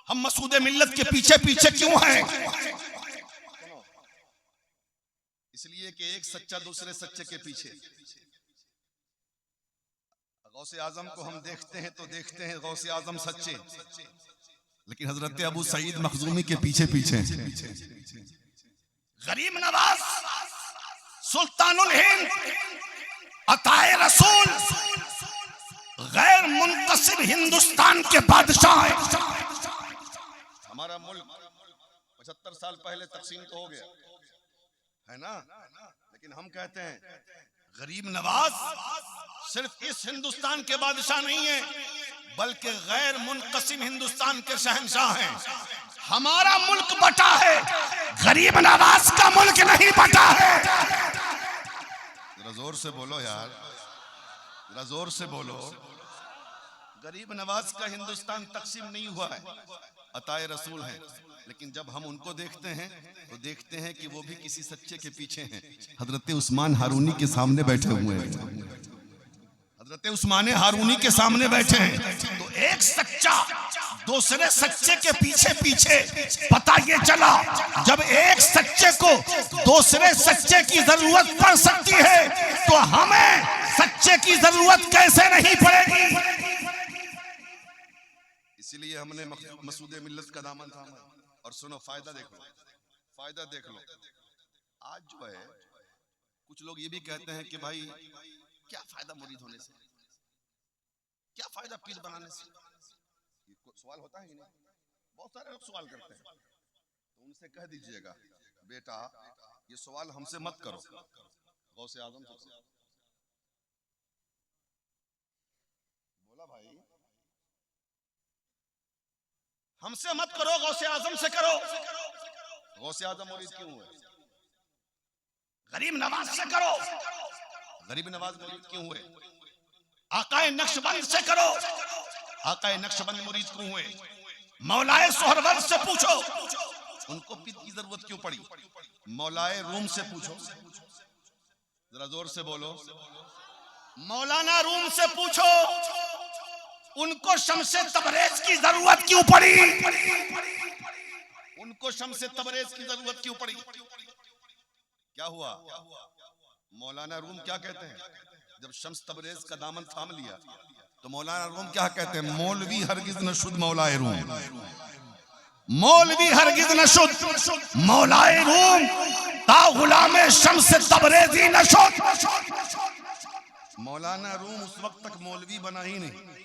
हम मसूदे मिल्लत के पीछे पीछे क्यों हैं? इसलिए कि एक सच्चा दूसरे सच्चे के पीछे। गौसे आजम को हम देखते हैं तो देखते हैं गौसे आजम सच्चे, लेकिन हजरत अबू सईद मखजूमी के पीछे पीछे। गरीब नवाज सुल्तानुल हिंद अताए रसूल गैर मुनकसिब हिंदुस्तान के बादशाह हैं। हमारा मुल्क 75 साल पहले तकसीम तो हो गया है ना, लेकिन हम कहते हैं गरीब नवाज सिर्फ इस हिंदुस्तान के बादशाह नहीं है, बल्कि गैर मुनकसिम हिंदुस्तान के शहंशाह हैं। हमारा मुल्क बटा है, गरीब नवाज का मुल्क नहीं बटा है। जरा जोर से बोलो यार, जरा जोर से बोलो। गरीब नवाज का हिंदुस्तान तकसीम नहीं हुआ है, अताए रसूल है। लेकिन जब हम उनको देखते हैं तो देखते हैं कि वो भी किसी सच्चे के पीछे हैं। हजरत उस्मान हारूनी के सामने बैठे हुए हैं, हजरत उस्मान हारूनी के सामने बैठे हैं। तो एक सच्चा दूसरे सच्चे के पीछे पीछे, पता ये चला जब एक सच्चे को दूसरे सच्चे की जरूरत पड़ सकती है तो हमें सच्चे की जरूरत कैसे नहीं पड़ेगी। इसीलिए हमने मसूदे मिल्लत का दामन थामा। और सुनो, फायदा देख लो, फायदा देख लो। आज जो है कुछ लोग ये भी कहते हैं कि भाई क्या फायदा मुरीद होने से, क्या फायदा पीर बनाने से। ये सवाल होता है कि नहीं? बहुत सारे लोग सवाल करते हैं, तो उनसे कह दीजिएगा बेटा ये सवाल हमसे मत करो, गौसे आजम से। बोला भाई हमसे मत करो, गौसे आजम से करो। गौसे आजम मुरीद क्यों हुए? गरीब नवाज से करो। गरीब नवाज मुरीद क्यों हुए? आकाए नक्शबंद से करो। आकाए नक्शबंद मुरीद क्यों हुए? मौलाए सोहरवर्द से पूछो। उनको पीर की जरूरत क्यों पड़ी? मौलाए रूम से पूछो, जरा जोर से बोलो। मौलाना रूम से पूछो, उनको शमसे तबरेज की जरूरत क्यों पड़ी? उनको शमसे तबरेज की जरूरत क्यों पड़ी? क्या हुआ? मौलाना रूम क्या कहते हैं? जब शम्स तबरेज का दामन थाम लिया तो मौलाना रूम क्या कहते हैं? मौलवी हरगिज न शुद्ध मौलाए रूम, मौलवी हरगिज न शुद्ध मौलाए रूम, ता गुलामे शम्स तबरेजी न शुद्ध। मौलाना रूम उस वक्त तक मौलवी बना ही नहीं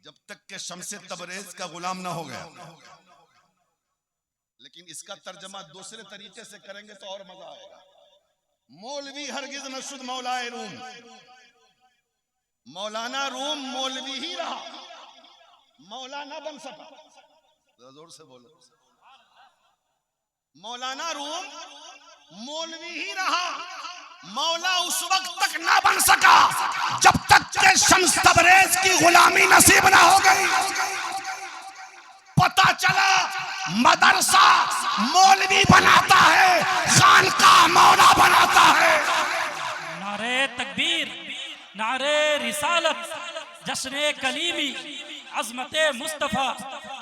जब तक के शम्से तबरेज का गुलाम ना हो गया। लेकिन इसका तर्जमा दूसरे तरीके से करेंगे तो और मजा आएगा। मौलवी हरगिज न शुद्ध मौलाए रूम, मौलाना रूम मौलवी ही रहा, मौलाना बन सका। जोर से बोलो। मौलाना रूम मौलवी ही रहा, मौला उस वक्त तक ना बन सका जब तक के शम्स तबरेज की गुलामी नसीब ना हो गई। पता चला मदरसा मौलवी बनाता है, खानकाह मौला बनाता है। नारे तकबीर, नारे रिसालत, जश्न कलीमी, अजमत मुस्तफ़ा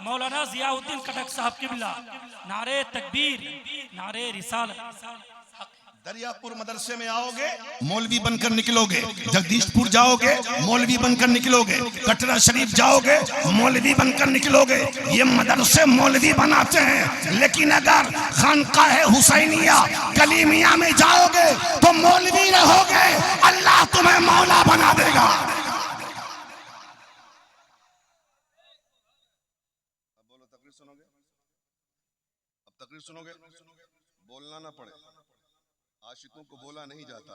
मौलाना जियाउद्दीन कटक साहब किबला। नारे तकबीर, नारे रिसालत। दरियापुर मदरसे में आओगे मौलवी बनकर निकलोगे, जगदीशपुर जाओगे मौलवी बनकर निकलोगे, कटरा शरीफ जाओगे मौलवी बनकर निकलोगे। ये मदरसे मौलवी बनाते हैं, लेकिन अगर खानकाह हुसैनिया कलीमिया में जाओगे तो मौलवी रहोगे, अल्लाह तुम्हें मौला बना देगा। अब बोलो, तकरीर सुनोगे? अब तकरीर सुनोगे, बोलना ना पड़े। आशिकों को बोला नहीं जाता,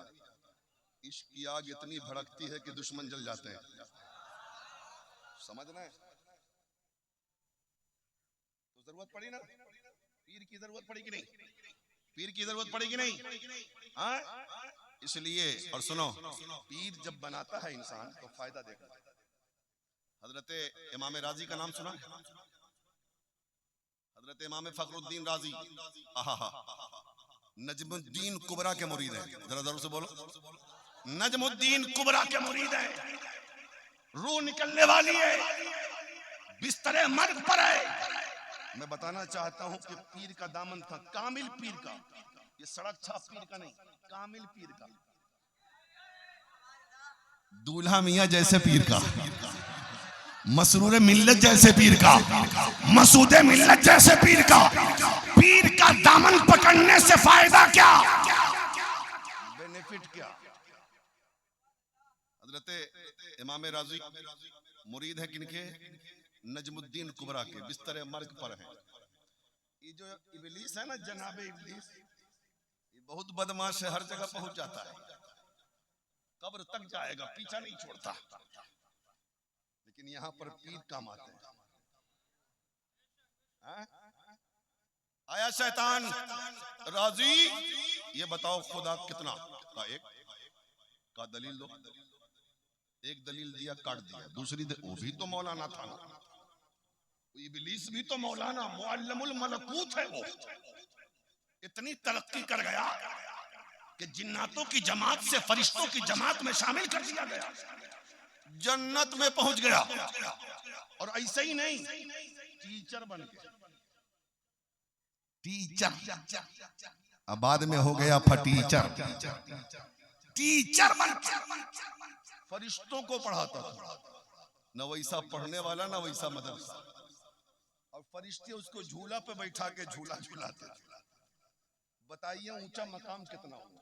इश्क की आग इतनी भड़कती है कि दुश्मन जल जाते हैं। समझ रहे हैं? तो जरूरत पड़ी ना, पीर की जरूरत पड़ी कि नहीं? पीर की जरूरत पड़ी कि नहीं? हाँ, इसलिए। और सुनो, पीर जब बनाता है इंसान तो फायदा देखता है। हजरत इमाम राजी का नाम सुना? हजरत इमाम फखरुद्दीन राजी, नजमुद्दीन कुबरा के मुरीद हैं। जरा जरूर से बोलो, नजमुद्दीन कुबरा के मुरीद हैं। रूह निकलने वाली है, बिस्तरे मर्ग पर है। मैं बताना चाहता हूं कि पीर का दामन था, कामिल पीर का। ये सड़क छाप पीर का नहीं, कामिल पीर का। दूल्हा मियां जैसे पीर का, मसरूर मिल्लत जैसे पीर का, मसूद मिल्लत जैसे पीर का। पीर का दामन पकड़ने से फायदा क्या, बेनिफिट क्या? हजरत इमाम राजी मुरीद है किनके? नजमुद्दीन कुबरा के। बिस्तरे मर्ग पर है। ये जो इबलीस है ना, जनाबे इबलीस, ये बहुत बदमाश है, हर जगह पहुंच जाता है, कब्र तक जाएगा, पीछा नहीं छोड़ता। लेकिन यहां पर पीर काम आते हैं। आया शैतान राजी, ये बताओ खुदा कितना का? एक का दलील दो। एक दलील दिया, काट दिया। दूसरी वो भी तो मौलाना था ना, इबलीस भी तो मौलाना मुअल्लिमुल मलकूत है। वो इतनी तरक्की कर गया कि जिन्नातों की जमात से फरिश्तों की जमात में शामिल कर दिया गया, जन्नत में पहुंच गया। और ऐसे ही नहीं, टीचर बन गया। टीचर, अब बाद में हो गया फटीचर। टीचर बन फरिश्तों को पढ़ाता था। न वैसा पढ़ने वाला, न वैसा मदरसा। और फरिश्ते उसको झूला पे बैठा के झूला झूलाते थे। बताइए ऊंचा मकाम कितना हुआ,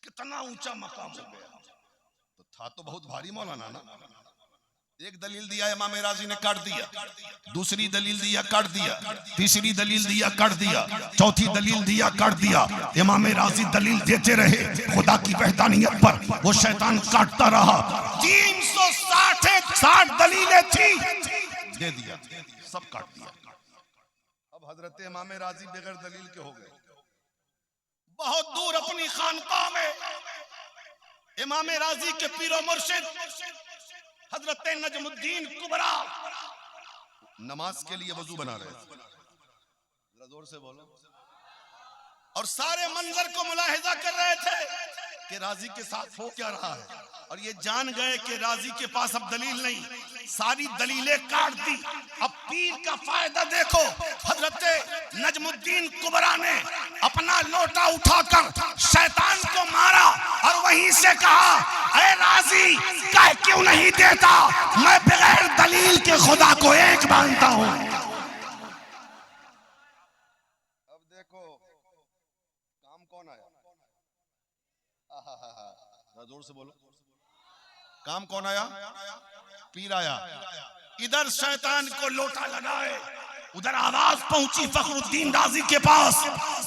कितना ऊंचा मकाम हो गया। तो था तो बहुत भारी मौलाना ना। एक दलील दिया इमाम राजी ने, काट दिया। दूसरी दलील दिया, काट दिया। तीसरी दलील दिया, काट दिया। चौथी दलील दिया, काट दिया। इमाम राजी दलील देते रहे खुदा की वहदानियत पर, वो शैतान काटता रहा। 360 दलीलें थी, दे दिया, सब काट दिया। अब हजरत इमाम राजी बगैर दलील के हो गए। बहुत दूर अपनी खानकाह में इमाम राजी के पीरो मुर्शिद हजरत नजमुद्दीन कुबरा नमाज के लिए वजू बना रहे थे। जरा जोर से बोलो। और सारे मंजर को मुलाहिजा कर रहे थे कि राजी के साथ हो क्या रहा है। और ये जान गए कि राजी के पास अब दलील नहीं, सारी दलीलें काट दी। अब पीर का फायदा देखो। हजरत नजमुद्दीन कुबरा ने अपना लोटा उठाकर शैतान को मारा और वहीं से कहा, ऐ राजी, कह क्यों नहीं देता? मैं बगैर दलील के खुदा को एक मानता हूं। अब देखो काम कौन आया? जोर से बोलो, काम कौन आया? पीर आया। इधर शैतान को लोटा लगाए, उधर आवाज पहुंची फखरुद्दीन राजी के पास।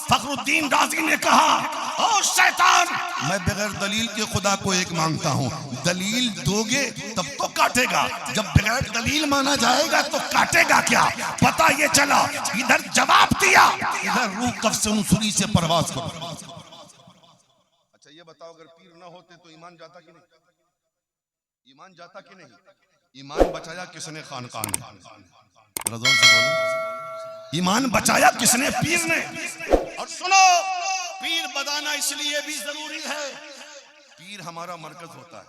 फखरुद्दीन राजी ने कहा, ओ शैतान, मैं बगैर दलील के खुदा को एक मांगता हूं। दलील दोगे तब तो काटेगा, जब बगैर दलील माना जाएगा तो काटेगा क्या? पता ये चला। इधर जवाब दिया, इधर रूह कफ से उनसुरी से परवाज करो। अच्छा ये बताओ, अगर पीर ना होते तो ईमान जाता कि नहीं? ईमान जाता कि नहीं? ईमान बचाया किसने? खानकाह ने। जोर से बोलो, ईमान बचाया किसने? पीर ने। और सुनो, पीर बताना इसलिए भी जरूरी है, पीर हमारा मरकज होता है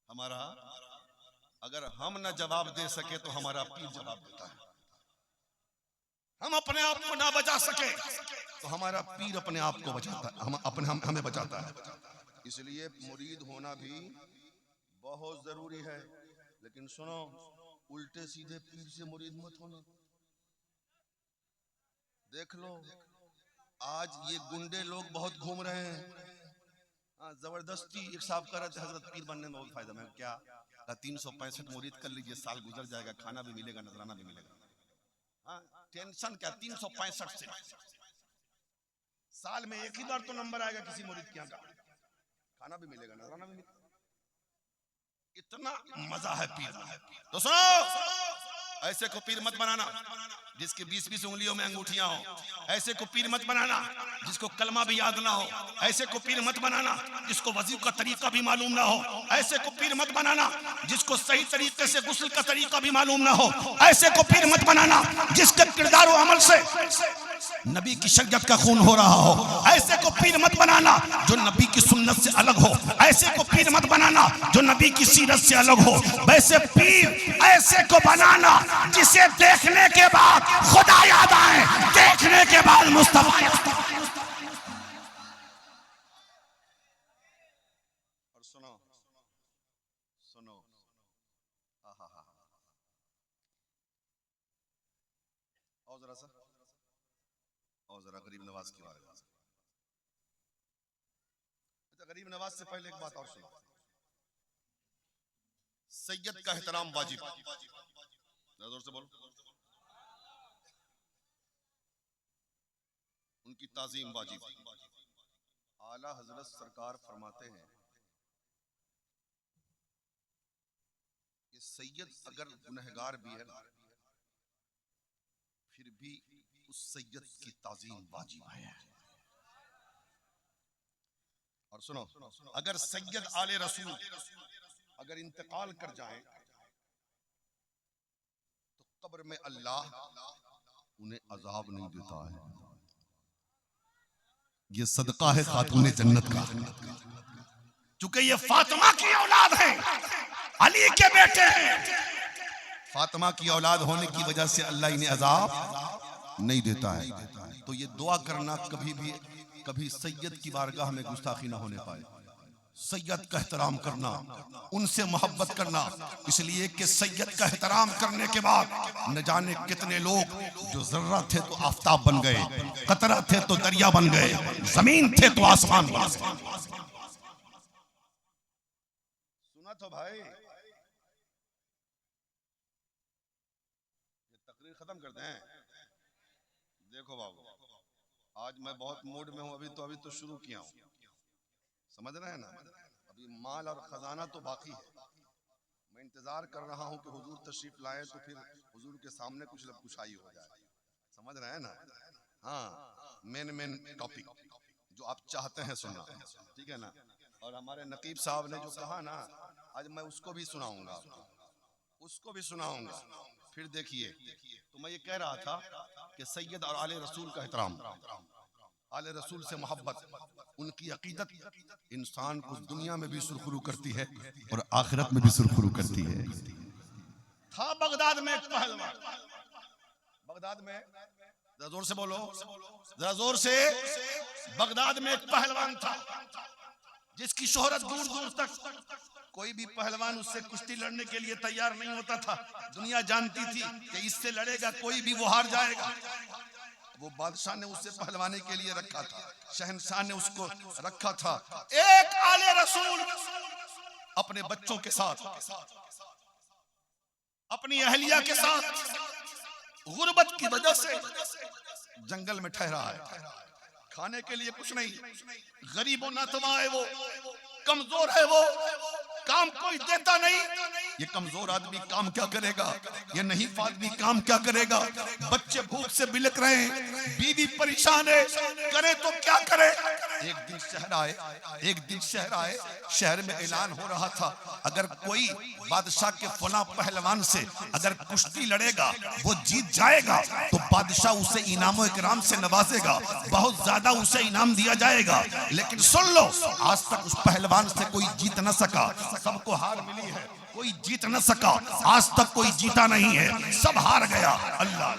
हमारा। अगर हम न जवाब दे सके तो हमारा पीर जवाब देता है। हम अपने आप को ना बचा सके तो हमारा पीर अपने आप को बचाता है, हमें बचाता है। इसलिए मुरीद होना भी बहुत जरूरी है। लेकिन सुनो, उल्टे सीधे पीर से मुरीद मत होना। देख लो, आज ये गुंडे लोग बहुत घूम रहे हैं। जबरदस्ती एक साहब कह रहे थे, हजरत पीर बनने में बहुत फायदा। मैं क्या 365 मुरीद कर लीजिए, साल गुजर जाएगा, खाना भी मिलेगा, नजराना भी मिलेगा। टेंशन क्या 365 से? साल में एक ही बार तो नंबर आएगा किसी मुरीद के यहाँ का, खाना भी मिलेगा, नजराना भी मिलेगा। इतना मजा है पीर। तो सुनो, ऐसे को पीर मत बनाना जिसके 20-20 उंगलियों में अंगूठियां हो। ऐसे को पीर मत बनाना जिसको कलमा भी याद ना हो। ऐसे को पीर मत बनाना जिसको वज़ू का तरीका भी मालूम ना हो। ऐसे को पीर मत बनाना जिसको सही तरीके से गुस्ल का तरीका भी मालूम ना हो। ऐसे को पीर मत बनाना जिसके किरदार और अमल से नबी की शरीयत का खून हो रहा हो। ऐसे को पीर मत बनाना जो नबी की सुन्नत से अलग हो। ऐसे को पीर मत बनाना जो नबी की सीरत से अलग हो। वैसे पीर ऐसे को बनाना जिसे देखने के बाद खुदा याद आए, देखने के बाद मुस्तफा याद आए। और सुनो सुनो, और जरा सा, और जरा गरीब नवाज की बात। अच्छा, गरीब नवाज से पहले एक बात और सुनो। सैयद का एहतराम वाजिब। जोर से बोलो, उनकी ताजीम वाजिब। आला हजरत सरकार फरमाते हैं कि सैयद अगर गुनहगार भी है फिर भी उस सैयद की ताजीम वाजिब है। और सुनो, अगर सैयद आले रसूल अगर इंतकाल कर जाएं तो कब्र में अल्लाह उन्हें अजाब नहीं देता है। ये सदका है खातून जन्नत का। चूंकि ये फातिमा की औलाद है, अली के बेटे हैं, फातिमा की औलाद होने की वजह से अल्लाह इन्हें अजाब नहीं देता है। तो ये दुआ करना कभी सैयद की बारगाह में गुस्ताखी ना होने पाए। सैयद का एहतराम करना, उनसे मोहब्बत करना, इसलिए कि सैयद का एहतराम करने के बाद न जाने कितने लोग जो जर्रा थे तो आफताब बन गए, कतरा थे तो दरिया बन गए, जमीन थे तो आसमान बन गए। सुना तो भाई, ये तकरीर खत्म करते हैं। देखो बाबू, आज मैं बहुत मूड में हूं। अभी तो शुरू किया हूं, समझ रहे हैं ना। अभी माल और खजाना तो बाकी है। मैं इंतजार कर रहा हूं कि हुजूर तशरीफ लाए तो फिर हुजूर के सामने कुछ कुशाई हो जाए। समझ रहे हैं ना। हाँ, मेन टॉपिक जो आप चाहते हैं सुनना, ठीक है ना। और हमारे नकीब साहब ने जो कहा ना, आज मैं उसको भी सुनाऊंगा, फिर देखिए। तो मैं ये कह रहा था कि सैयद और आले रसूल का एहतराम, आले रसूल से मोहब्बत, उनकी अकीदत इंसान को दुनिया में भी सुरखरू करती है और आखिरत में भी सुरखरू करती है। था बगदाद में एक पहलवान, बगदाद में, जरा जोर से बोलो, जरा जोर से, बगदाद में एक पहलवान था जिसकी शोहरत दूर दूर तक, कोई भी पहलवान उससे कुश्ती लड़ने के लिए तैयार नहीं होता था। दुनिया जानती थी कि इससे लड़ेगा कोई भी वो हार जाएगा। वो बादशाह ने उसे पहलवानी के लिए रखा था, शहंशाह ने उसको रखा था। एक आले रसूल अपने बच्चों के साथ, अपनी अहलिया के साथ गुर्बत की वजह से जंगल में ठहरा है। खाने के लिए कुछ नहीं, गरीब और नातवा है वो, कमजोर है वो, काम कोई देता नहीं, ये कमजोर आदमी काम क्या करेगा? ये नहीफ आदमी काम क्या करेगा? बच्चे भूख से बिलक रहे हैं, बीवी परेशान है, करे तो क्या करे? एक दिन शहर आए, शहर में ऐलान हो रहा था, अगर कोई बादशाह के फला पहलवान से अगर कुश्ती लड़ेगा, वो जीत जाएगा तो बादशाह उसे इनामो इकराम से नवाजेगा, बहुत ज्यादा उसे इनाम दिया जाएगा। लेकिन सुन लो, आज तक उस पहलवान से कोई जीत न सका, सबको हार मिली है, कोई जीत न सका, आज तक कोई जीता नहीं है, सब हार गया। अल्लाह